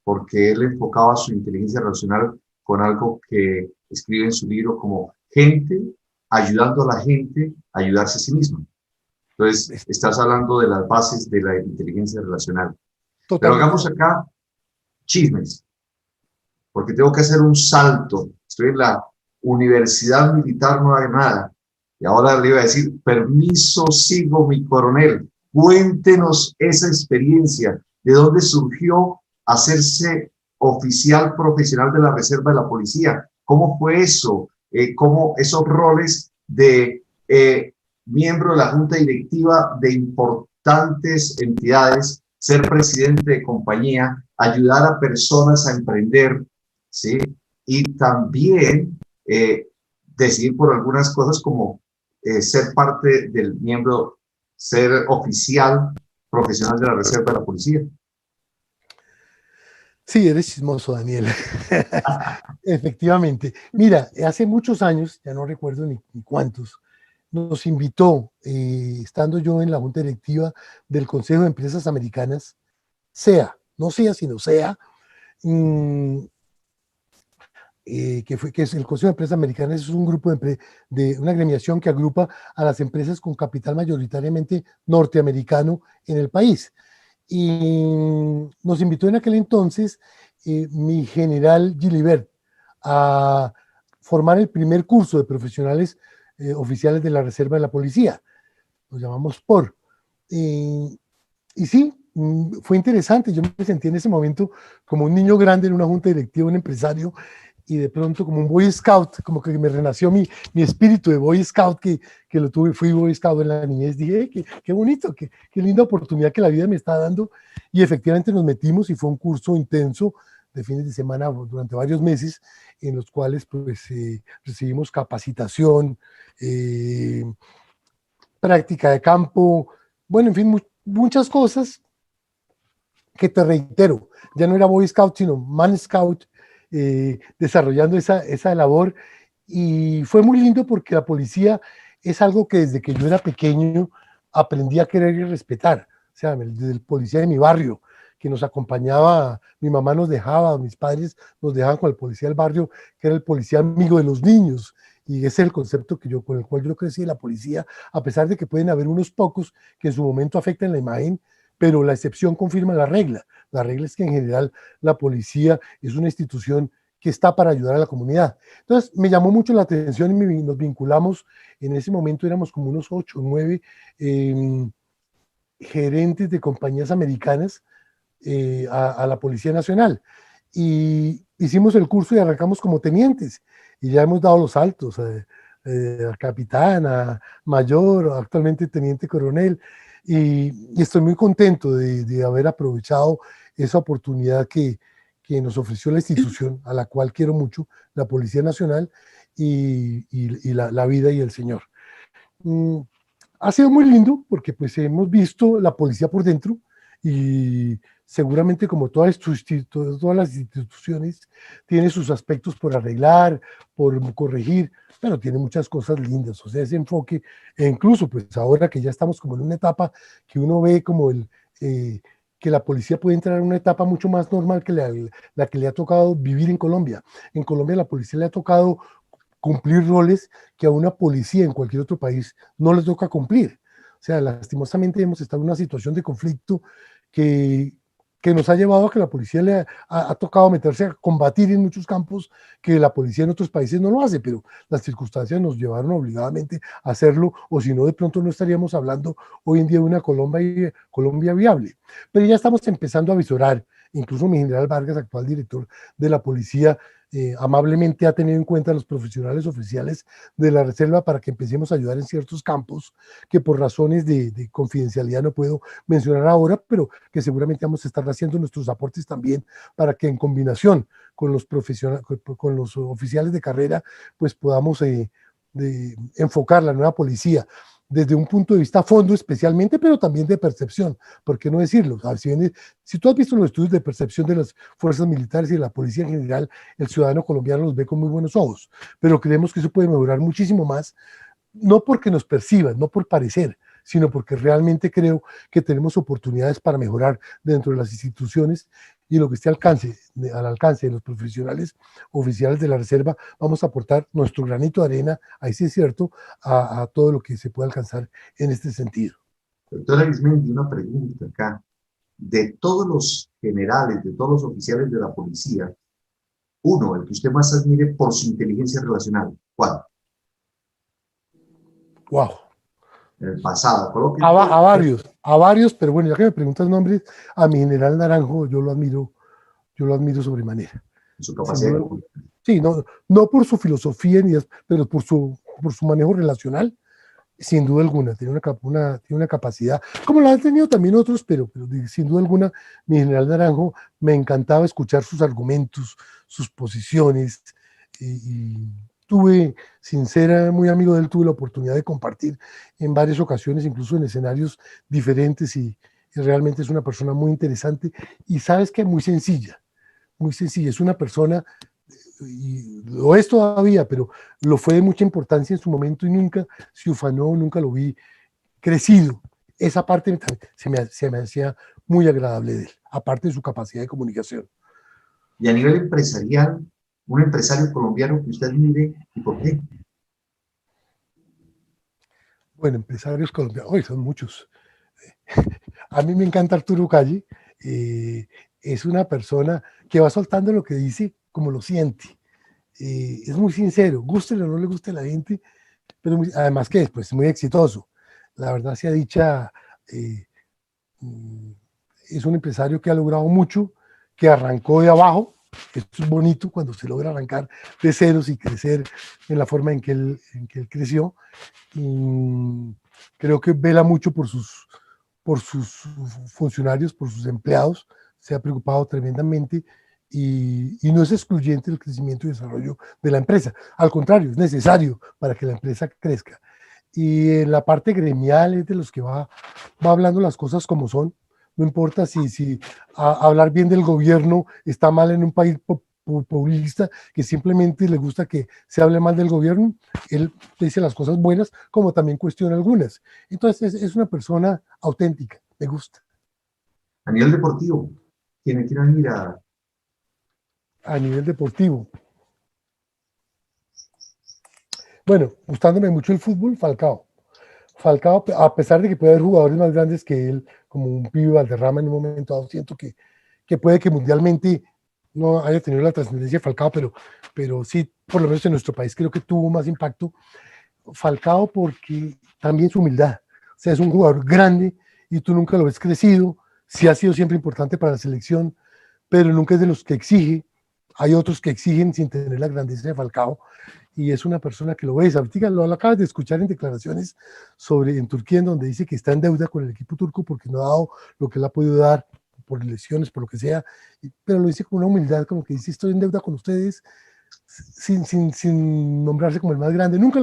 porque él enfocaba su inteligencia relacional con algo que escribe en su libro como gente ayudando a la gente a ayudarse a sí misma. Entonces, estás hablando de las bases de la inteligencia relacional. Totalmente. Pero hagamos acá chismes, porque tengo que hacer un salto. Estoy en la Universidad Militar Nueva Granada y ahora le iba a decir, permiso, sigo mi coronel. Cuéntenos esa experiencia, de dónde surgió hacerse oficial profesional de la Reserva de la Policía. ¿Cómo fue eso? ¿Cómo esos roles de miembro de la Junta Directiva de importantes entidades, ser presidente de compañía, ayudar a personas a emprender, ¿sí? Y también decidir por algunas cosas como ser parte del miembro, ser oficial profesional de la Reserva de la Policía?
Sí, eres chismoso, Daniel. Efectivamente. Mira, hace muchos años, ya no recuerdo ni cuántos, nos invitó, estando yo en la junta directiva del Consejo de Empresas Americanas, SEA, no SEA, sino SEA, que es el Consejo de Empresas Americanas, es un grupo de una agremiación que agrupa a las empresas con capital mayoritariamente norteamericano en el país. Y nos invitó en aquel entonces mi general Gilibert a formar el primer curso de profesionales oficiales de la Reserva de la Policía. Lo llamamos POR. Y sí, fue interesante. Yo me sentí en ese momento como un niño grande en una junta directiva, un empresario, y de pronto como un Boy Scout, como que me renació mi espíritu de Boy Scout, que lo tuve, fui Boy Scout en la niñez. Dije, qué bonito, qué linda oportunidad que la vida me está dando. Y efectivamente nos metimos y fue un curso intenso de fines de semana durante varios meses, en los cuales pues recibimos capacitación, práctica de campo, bueno, en fin, muchas cosas que te reitero, ya no era Boy Scout, sino Man Scout, desarrollando esa labor. Y fue muy lindo porque la policía es algo que desde que yo era pequeño aprendí a querer y respetar. O sea, desde el policía de mi barrio, que nos acompañaba, mi mamá nos dejaba, mis padres nos dejaban con el policía del barrio, que era el policía amigo de los niños. Y ese es el concepto con el cual yo crecí de la policía, a pesar de que pueden haber unos pocos que en su momento afectan la imagen, pero la excepción confirma la regla. La regla es que en general la policía es una institución que está para ayudar a la comunidad. Entonces me llamó mucho la atención y nos vinculamos. En ese momento éramos como unos 8 o 9 gerentes de compañías americanas a la Policía Nacional. Y hicimos el curso y arrancamos como tenientes. Y ya hemos dado los saltos a capitán, a mayor, actualmente teniente coronel. Y estoy muy contento de haber aprovechado esa oportunidad que nos ofreció la institución, a la cual quiero mucho, la Policía Nacional y la vida y el Señor. Ha sido muy lindo porque pues hemos visto la policía por dentro y seguramente como todas las instituciones tiene sus aspectos por arreglar, por corregir, pero tiene muchas cosas lindas. O sea, ese enfoque, e incluso pues ahora que ya estamos como en una etapa que uno ve como que la policía puede entrar en una etapa mucho más normal que la que le ha tocado vivir en Colombia. En Colombia a la policía le ha tocado cumplir roles que a una policía en cualquier otro país no les toca cumplir. O sea, lastimosamente hemos estado en una situación de conflicto que nos ha llevado a que la policía le ha tocado meterse a combatir en muchos campos que la policía en otros países no lo hace, pero las circunstancias nos llevaron obligadamente a hacerlo, o si no, de pronto no estaríamos hablando hoy en día de una Colombia viable. Pero ya estamos empezando a visorar, incluso mi general Vargas, actual director de la policía, amablemente ha tenido en cuenta a los profesionales oficiales de la Reserva para que empecemos a ayudar en ciertos campos que por razones de confidencialidad no puedo mencionar ahora, pero que seguramente vamos a estar haciendo nuestros aportes también para que en combinación con los con los oficiales de carrera, pues podamos enfocar la nueva policía desde un punto de vista fondo especialmente, pero también de percepción, ¿por qué no decirlo? Si tú has visto los estudios de percepción de las fuerzas militares y de la policía en general, el ciudadano colombiano los ve con muy buenos ojos, pero creemos que eso puede mejorar muchísimo más, no porque nos perciban, no por parecer, sino porque realmente creo que tenemos oportunidades para mejorar dentro de las instituciones y lo que esté al alcance de los profesionales oficiales de la Reserva, vamos a aportar nuestro granito de arena, ahí sí es cierto, a todo lo que se puede alcanzar en este sentido.
Doctora Arismendi, una pregunta acá. De todos los generales, de todos los oficiales de la policía, uno, el que usted más admire por su inteligencia relacional, ¿cuál?
Wow.
En el pasado.
A varios, pero bueno, ya que me preguntas nombres, a mi general Naranjo yo lo admiro sobremanera.
Su capacidad.
Sí, no por su filosofía, pero por su manejo relacional, sin duda alguna, tiene una capacidad, como la han tenido también otros, pero sin duda alguna, mi general Naranjo, me encantaba escuchar sus argumentos, sus posiciones, y tuve, sin ser muy amigo de él, tuve la oportunidad de compartir en varias ocasiones, incluso en escenarios diferentes, y realmente es una persona muy interesante, y sabes que muy sencilla, es una persona y lo es todavía, pero lo fue de mucha importancia en su momento y nunca se ufanó, nunca lo vi crecido. Esa parte se me hacía muy agradable de él, aparte de su capacidad de comunicación.
Y a nivel empresarial, un empresario colombiano que usted admire, ¿y por qué?
Bueno, empresarios colombianos, hoy son muchos. A mí me encanta Arturo Calle, es una persona que va soltando lo que dice como lo siente. Es muy sincero, guste o no le guste a la gente, pero además que después es muy exitoso. La verdad sea dicha, eh, es un empresario que ha logrado mucho, que arrancó de abajo. Esto es bonito cuando se logra arrancar de ceros y crecer en la forma en que él creció. Y creo que vela mucho por sus funcionarios, por sus empleados, se ha preocupado tremendamente y no es excluyente el crecimiento y desarrollo de la empresa. Al contrario, es necesario para que la empresa crezca. Y en la parte gremial es de los que va hablando las cosas como son. No importa si hablar bien del gobierno está mal en un país populista que simplemente le gusta que se hable mal del gobierno. Él dice las cosas buenas como también cuestiona algunas. Entonces es una persona auténtica, me gusta.
A nivel deportivo, ¿quién admira?
A nivel deportivo, bueno, gustándome mucho el fútbol, Falcao. Falcao, a pesar de que puede haber jugadores más grandes que él, como un Pibe Valderrama en un momento dado, siento que puede que mundialmente no haya tenido la trascendencia de Falcao, pero sí, por lo menos en nuestro país creo que tuvo más impacto Falcao porque también su humildad. O sea, es un jugador grande y tú nunca lo ves crecido, sí ha sido siempre importante para la selección, pero nunca es de los que exige. Hay otros que exigen sin tener la grandeza de Falcao y es una persona que lo ves. Ahorita lo acabas de escuchar en declaraciones en Turquía, en donde dice que está en deuda con el equipo turco porque no ha dado lo que él ha podido dar por lesiones, por lo que sea, pero lo dice con una humildad, como que dice, estoy en deuda con ustedes, sin nombrarse como el más grande. Nunca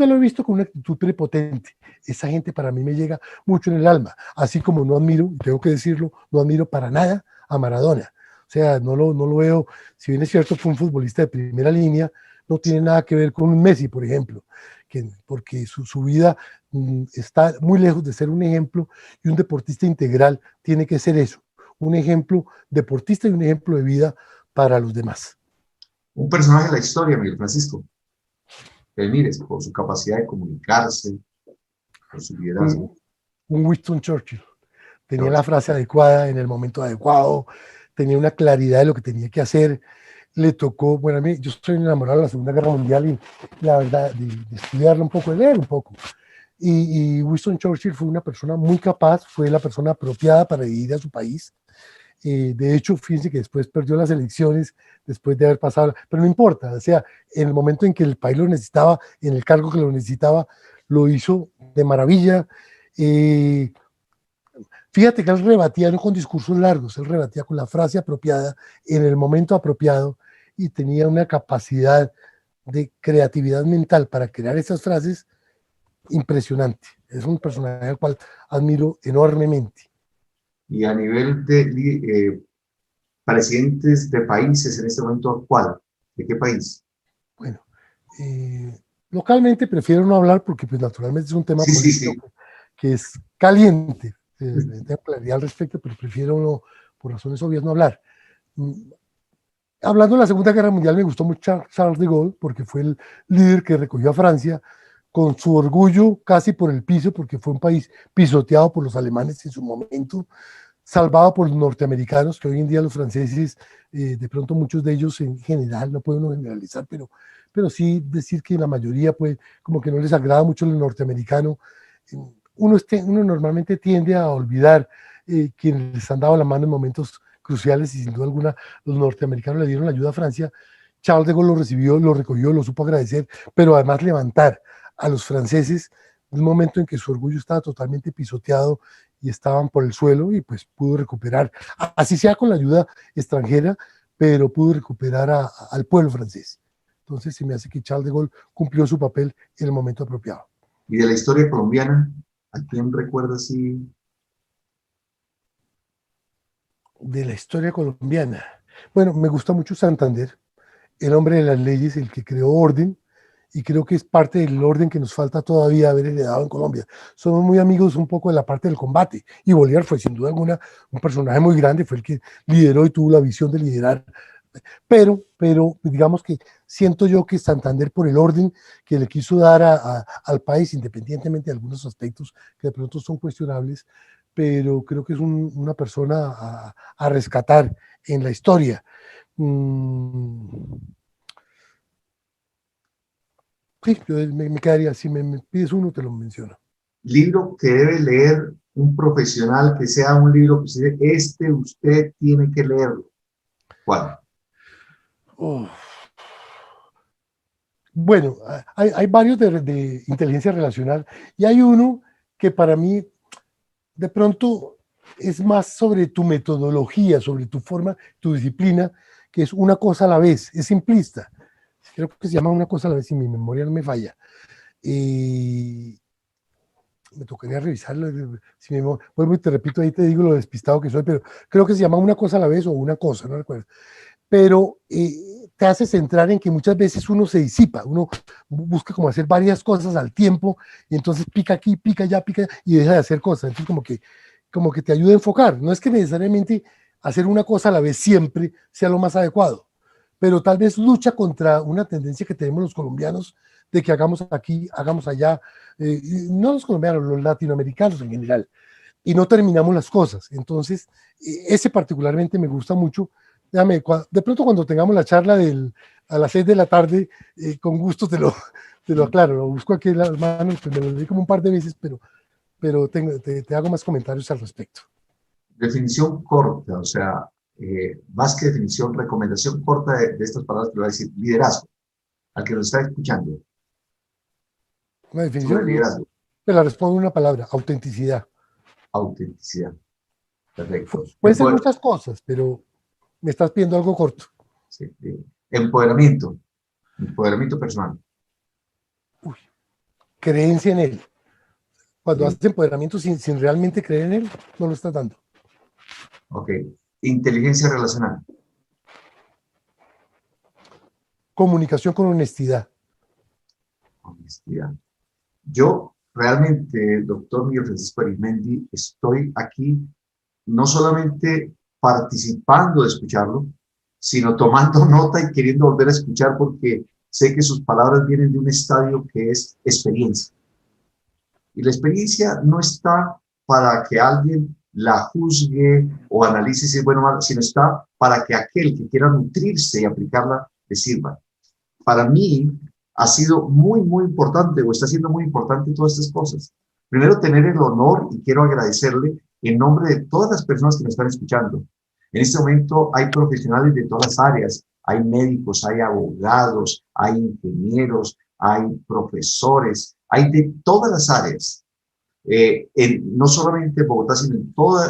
lo he visto con una actitud prepotente. Esa gente para mí me llega mucho en el alma, así como no admiro, y tengo que decirlo, no admiro para nada a Maradona. O sea, no lo veo, si bien es cierto, fue un futbolista de primera línea, no tiene nada que ver con un Messi, por ejemplo, porque su vida está muy lejos de ser un ejemplo y un deportista integral tiene que ser eso, un ejemplo deportista y un ejemplo de vida para los demás.
Un personaje de la historia, Miguel Francisco, que mires por su capacidad de comunicarse, por su liderazgo.
Un Winston Churchill. Tenía la
George.
frase adecuada en el momento adecuado, tenía una claridad de lo que tenía que hacer. Le tocó, bueno, a mí, yo estoy enamorado de la Segunda Guerra Mundial y la verdad, de estudiarla un poco, de leer un poco. Y Winston Churchill fue una persona muy capaz, fue la persona apropiada para dirigir a su país. De hecho, fíjense que después perdió las elecciones, después de haber pasado, pero no importa, o sea, en el momento en que el país lo necesitaba, en el cargo que lo necesitaba, lo hizo de maravilla. Eh, Fíjate que él rebatía no con discursos largos, él rebatía con la frase apropiada, en el momento apropiado, y tenía una capacidad de creatividad mental para crear esas frases impresionante. Es un personaje al cual admiro enormemente.
Y a nivel de presidentes de países en este momento actual, ¿de qué país?
Bueno, localmente prefiero no hablar porque pues naturalmente es un tema
Sí, sí,
político
sí.
que es caliente. Tengo claridad al respecto, pero prefiero no, por razones obvias no hablar. Hablando de la Segunda Guerra Mundial, me gustó mucho Charles de Gaulle porque fue el líder que recogió a Francia con su orgullo casi por el piso, porque fue un país pisoteado por los alemanes en su momento, salvado por los norteamericanos, que hoy en día los franceses, de pronto muchos de ellos en general, no puedo generalizar, pero sí decir que la mayoría, pues, como que no les agrada mucho el norteamericano. Uno normalmente tiende a olvidar quienes les han dado la mano en momentos cruciales y sin duda alguna los norteamericanos le dieron la ayuda a Francia. Charles de Gaulle lo recibió, lo recogió, lo supo agradecer, pero además levantar a los franceses en un momento en que su orgullo estaba totalmente pisoteado y estaban por el suelo y pues pudo recuperar, así sea con la ayuda extranjera, pero pudo recuperar al pueblo francés. Entonces se me hace que Charles de Gaulle cumplió su papel en el momento apropiado.
Y de la historia colombiana, ¿a quién recuerda si
De la historia colombiana. Bueno, me gusta mucho Santander. el hombre de las leyes, el que creó orden, y creo que es parte del orden que nos falta todavía haber heredado en Colombia. Somos muy amigos un poco de la parte del combate, y Bolívar fue sin duda alguna un personaje muy grande, fue el que lideró y tuvo la visión de liderar, pero digamos que siento yo que Santander, por el orden que le quiso dar al país, independientemente de algunos aspectos que de pronto son cuestionables, pero creo que es una persona a rescatar en la historia. Sí, yo me quedaría, si me pides uno, te lo menciono.
Libro que debe leer un profesional, que sea un libro que usted, usted tiene que leerlo. ¿Cuál?
Oh. Bueno, hay varios de inteligencia relacional y hay uno que para mí de pronto es más sobre tu metodología, sobre tu forma, tu disciplina, que es una cosa a la vez, es simplista. Creo que se llama una cosa a la vez, si mi memoria no me falla. Me tocaría revisarlo. Si vuelvo y te repito, ahí te digo lo despistado que soy, pero creo que se llama una cosa a la vez o una cosa, no recuerdo. Pero te hace centrar en que muchas veces uno se disipa, uno busca como hacer varias cosas al tiempo y entonces pica aquí, pica allá, pica y deja de hacer cosas. Entonces como que te ayuda a enfocar. No es que necesariamente hacer una cosa a la vez siempre sea lo más adecuado, pero tal vez lucha contra una tendencia que tenemos los colombianos de que hagamos aquí, hagamos allá, no los colombianos, los latinoamericanos en general, y no terminamos las cosas. Entonces, ese particularmente me gusta mucho. Déjame, de pronto cuando tengamos la charla a las 6 de la tarde, con gusto te lo aclaro, lo busco aquí en las manos, pues me lo leí como un par de veces, pero te hago más comentarios al respecto.
Definición corta, o sea, más que definición, recomendación corta de estas palabras que le voy a decir, liderazgo, al que nos está escuchando.
Una
Sobre
definición,
liderazgo.
te la respondo en una palabra: autenticidad.
Autenticidad. Perfecto.
Pueden ser muchas cosas, pero me estás pidiendo algo corto.
Sí, empoderamiento. Empoderamiento personal.
Uy, creencia en él. Cuando haces empoderamiento sin realmente creer en él, no lo estás dando.
Ok. Inteligencia relacional.
Comunicación con honestidad.
Honestidad. Yo realmente, doctor Miguel Francisco Arizmendi, estoy aquí no solamente participando de escucharlo, sino tomando nota y queriendo volver a escuchar porque sé que sus palabras vienen de un estadio que es experiencia. Y la experiencia no está para que alguien la juzgue o analice si es bueno o malo, sino está para que aquel que quiera nutrirse y aplicarla le sirva. Para mí ha sido muy, muy importante, o está siendo muy importante todas estas cosas. Primero, tener el honor, y quiero agradecerle en nombre de todas las personas que me están escuchando. En este momento hay profesionales de todas las áreas, hay médicos, hay abogados, hay ingenieros, hay profesores, hay de todas las áreas. No solamente en Bogotá, sino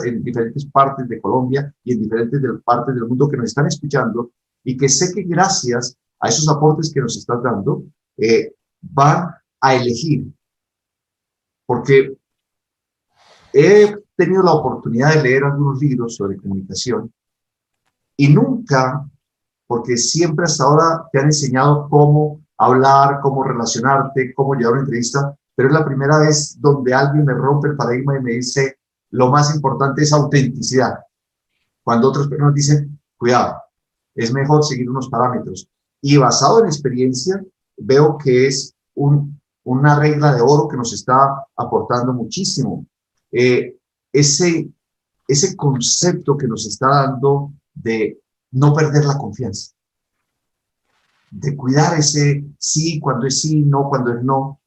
en diferentes partes de Colombia y en diferentes partes del mundo que nos están escuchando y que sé que gracias a esos aportes que nos estás dando, van a elegir. Porque he tenido la oportunidad de leer algunos libros sobre comunicación y nunca, porque siempre hasta ahora te han enseñado cómo hablar, cómo relacionarte, cómo llevar una entrevista, pero es la primera vez donde alguien me rompe el paradigma y me dice, lo más importante es autenticidad. Cuando otras personas dicen, cuidado, es mejor seguir unos parámetros. Y basado en experiencia, veo que es una regla de oro que nos está aportando muchísimo. Ese concepto que nos está dando de no perder la confianza, de cuidar ese sí cuando es sí, no cuando es no.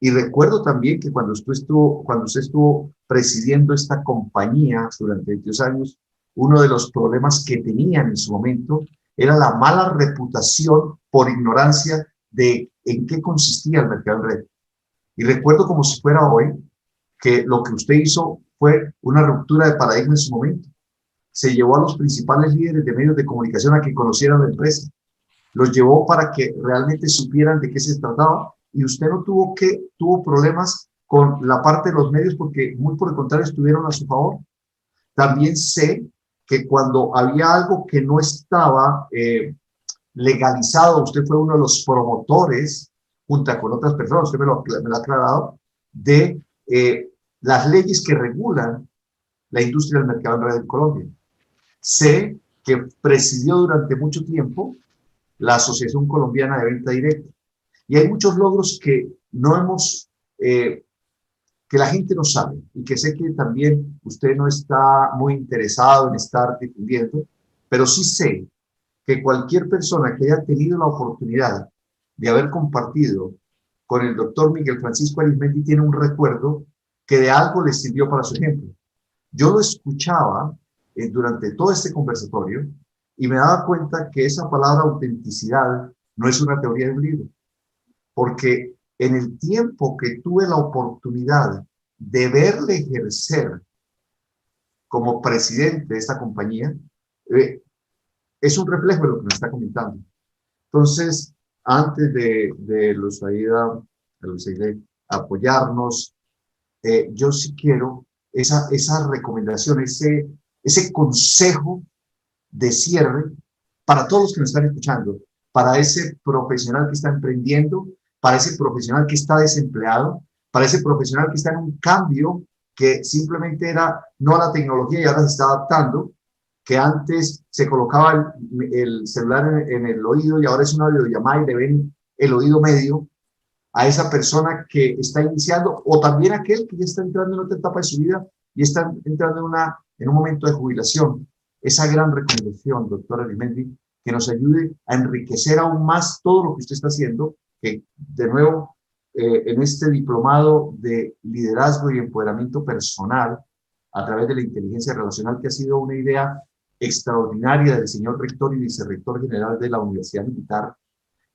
Y recuerdo también que cuando usted estuvo presidiendo esta compañía durante 22 años, uno de los problemas que tenían en su momento era la mala reputación por ignorancia de en qué consistía el mercado en red. Y recuerdo como si fuera hoy que lo que usted hizo fue una ruptura de paradigma en su momento. Se llevó a los principales líderes de medios de comunicación a que conocieran la empresa. Los llevó para que realmente supieran de qué se trataba y usted no tuvo problemas con la parte de los medios porque muy por el contrario estuvieron a su favor. También sé que cuando había algo que no estaba legalizado, usted fue uno de los promotores, junto con otras personas, usted me lo ha aclarado, de las leyes que regulan la industria del mercado en red en Colombia. Sé que presidió durante mucho tiempo la Asociación Colombiana de Venta Directa. Y hay muchos logros que no hemos, que la gente no sabe y que sé que también usted no está muy interesado en estar difundiendo, pero sí sé que cualquier persona que haya tenido la oportunidad de haber compartido con el doctor Miguel Francisco Arizmendi tiene un recuerdo que de algo le sirvió para su ejemplo. Yo lo escuchaba durante todo este conversatorio y me daba cuenta que esa palabra autenticidad no es una teoría de un libro, porque en el tiempo que tuve la oportunidad de verle ejercer como presidente de esta compañía, es un reflejo de lo que me está comentando. Entonces, antes de Lusaide apoyarnos, yo sí quiero esa recomendación, ese consejo de cierre para todos los que nos están escuchando, para ese profesional que está emprendiendo, para ese profesional que está desempleado, para ese profesional que está en un cambio que simplemente era no a la tecnología y ahora se está adaptando, que antes se colocaba el celular en el oído y ahora es una videollamada y le ven el oído medio, a esa persona que está iniciando, o también aquel que ya está entrando en otra etapa de su vida y está entrando en un momento de jubilación. Esa gran recomendación, doctora Arizmendi, que nos ayude a enriquecer aún más todo lo que usted está haciendo, que de nuevo, en este diplomado de liderazgo y empoderamiento personal, a través de la inteligencia relacional, que ha sido una idea extraordinaria del señor rector y vicerrector general de la Universidad Militar,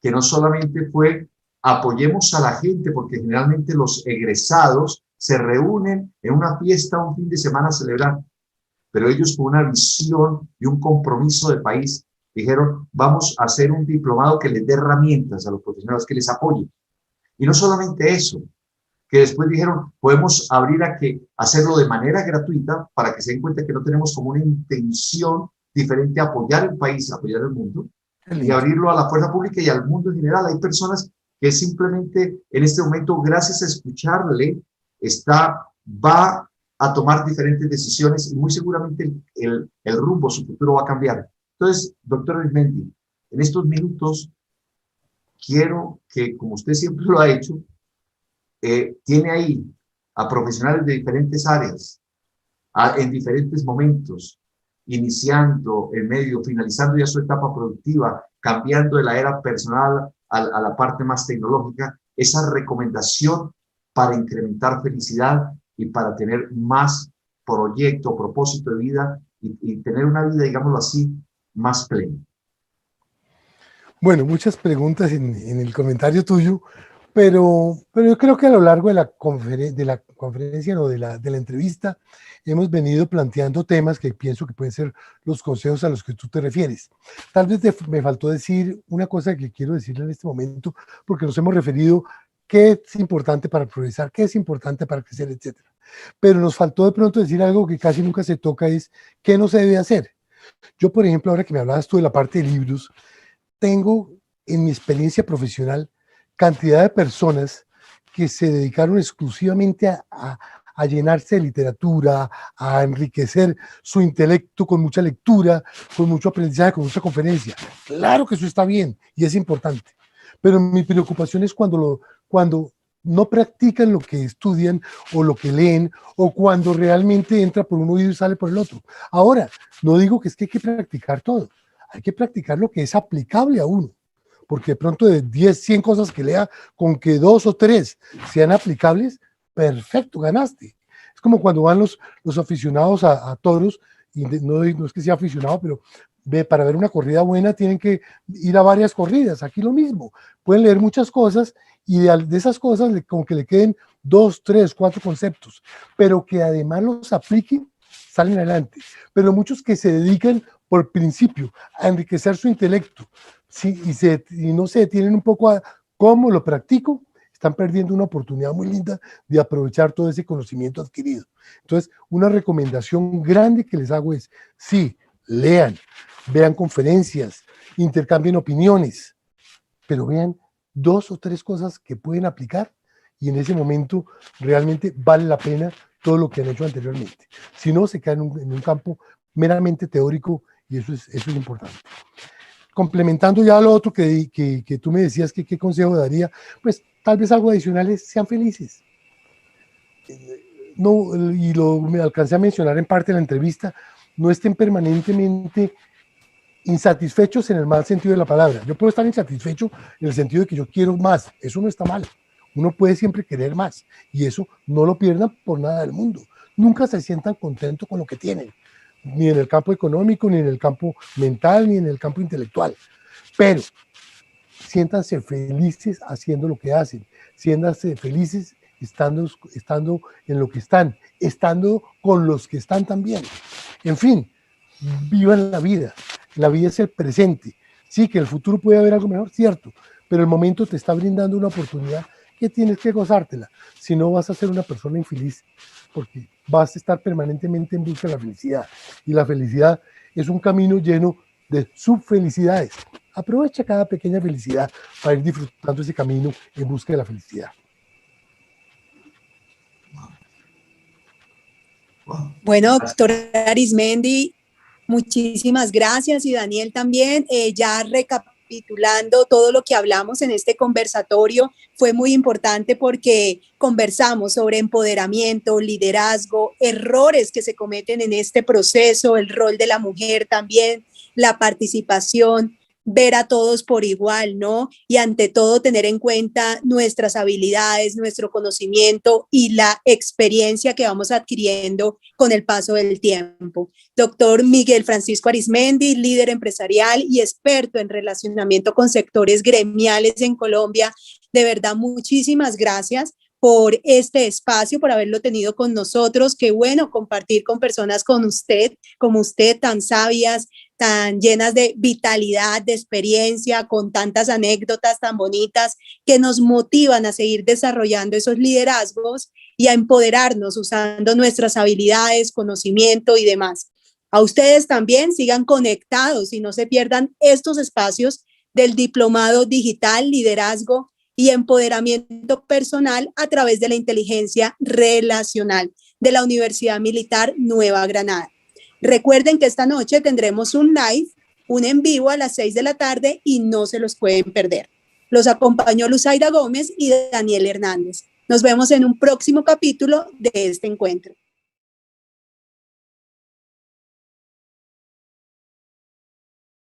que no solamente fue apoyemos a la gente, porque generalmente los egresados se reúnen en una fiesta un fin de semana a celebrar, pero ellos con una visión y un compromiso de país dijeron, vamos a hacer un diplomado que les dé herramientas a los profesionales, que les apoye. Y no solamente eso, que después dijeron, podemos abrir a que hacerlo de manera gratuita para que se den cuenta que no tenemos como una intención diferente a apoyar el país, a apoyar el mundo, y abrirlo a la fuerza pública y al mundo en general. Hay personas que simplemente en este momento, gracias a escucharle, va a tomar diferentes decisiones y muy seguramente el rumbo, su futuro va a cambiar. Entonces, doctor Arizmendi, en estos minutos quiero que, como usted siempre lo ha hecho, tiene ahí a profesionales de diferentes áreas, en diferentes momentos, iniciando, en medio, finalizando ya su etapa productiva, cambiando de la era personal a la parte más tecnológica, esa recomendación para incrementar felicidad y para tener más proyecto, propósito de vida y tener una vida, digámoslo así, más plena.
Bueno, muchas preguntas en el comentario tuyo, pero yo creo que a lo largo de la conferencia, no, de la entrevista, hemos venido planteando temas que pienso que pueden ser los consejos a los que tú te refieres. Tal vez me faltó decir una cosa que quiero decirle en este momento, porque nos hemos referido qué es importante para progresar, qué es importante para crecer, etcétera. Pero nos faltó de pronto decir algo que casi nunca se toca, es qué no se debe hacer. Yo, por ejemplo, ahora que me hablabas tú de la parte de libros, tengo en mi experiencia profesional cantidad de personas que se dedicaron exclusivamente a llenarse de literatura, a enriquecer su intelecto con mucha lectura, con mucho aprendizaje, con mucha conferencia. Claro que eso está bien y es importante, pero mi preocupación es cuando no practican lo que estudian o lo que leen, o cuando realmente entra por un oído y sale por el otro. Ahora, no digo que es que hay que practicar todo, hay que practicar lo que es aplicable a uno, porque de pronto de 10, 100 cosas que lea, con que 2 o 3 sean aplicables, perfecto, ganaste. Es como cuando van los aficionados a toros, y no es que sea aficionado, pero para ver una corrida buena tienen que ir a varias corridas. Aquí lo mismo, pueden leer muchas cosas y de esas cosas como que le queden 2, 3, 4 conceptos, pero que además los apliquen, salen adelante. Pero muchos que se dedican por principio a enriquecer su intelecto, sí, y no se detienen un poco a cómo lo practico, están perdiendo una oportunidad muy linda de aprovechar todo ese conocimiento adquirido. Entonces, una recomendación grande que les hago es, sí, lean, vean conferencias, intercambien opiniones, pero vean 2 o 3 cosas que pueden aplicar y en ese momento realmente vale la pena todo lo que han hecho anteriormente. Si no, se queda en un campo meramente teórico y eso es importante. Complementando ya lo otro que tú me decías que qué consejo daría, pues tal vez algo adicional es sean felices. No, y me alcancé a mencionar en parte de la entrevista, no estén permanentemente insatisfechos en el mal sentido de la palabra. Yo puedo estar insatisfecho en el sentido de que yo quiero más, eso no está mal. Uno puede siempre querer más y eso no lo pierdan por nada del mundo. Nunca se sientan contentos con lo que tienen, ni en el campo económico, ni en el campo mental, ni en el campo intelectual. Pero siéntanse felices haciendo lo que hacen, siéntanse felices estando en lo que están, estando con los que están también. En fin, vivan la vida. La vida es el presente. Sí, que el futuro puede haber algo mejor, cierto, pero el momento te está brindando una oportunidad que tienes que gozártela. Si no, vas a ser una persona infeliz, porque vas a estar permanentemente en busca de la felicidad. Y la felicidad es un camino lleno de subfelicidades. Aprovecha cada pequeña felicidad para ir disfrutando ese camino en busca de la felicidad.
Bueno, doctor Arismendi, muchísimas gracias y Daniel también, ya recapitulando todo lo que hablamos en este conversatorio, fue muy importante porque conversamos sobre empoderamiento, liderazgo, errores que se cometen en este proceso, el rol de la mujer también, la participación, ver a todos por igual, ¿no? Y ante todo tener en cuenta nuestras habilidades, nuestro conocimiento y la experiencia que vamos adquiriendo con el paso del tiempo. Doctor Miguel Francisco Arismendi, líder empresarial y experto en relacionamiento con sectores gremiales en Colombia, de verdad, muchísimas gracias por este espacio, por haberlo tenido con nosotros. Qué bueno compartir con personas como usted, tan sabias, tan llenas de vitalidad, de experiencia, con tantas anécdotas tan bonitas que nos motivan a seguir desarrollando esos liderazgos y a empoderarnos usando nuestras habilidades, conocimiento y demás. A ustedes también sigan conectados y no se pierdan estos espacios del Diplomado Digital, Liderazgo y Empoderamiento Personal a través de la inteligencia relacional de la Universidad Militar Nueva Granada. Recuerden que esta noche tendremos un live, un en vivo a las 6 de la tarde y no se los pueden perder. Los acompañó Luzaida Gómez y Daniel Hernández. Nos vemos en un próximo capítulo de este encuentro.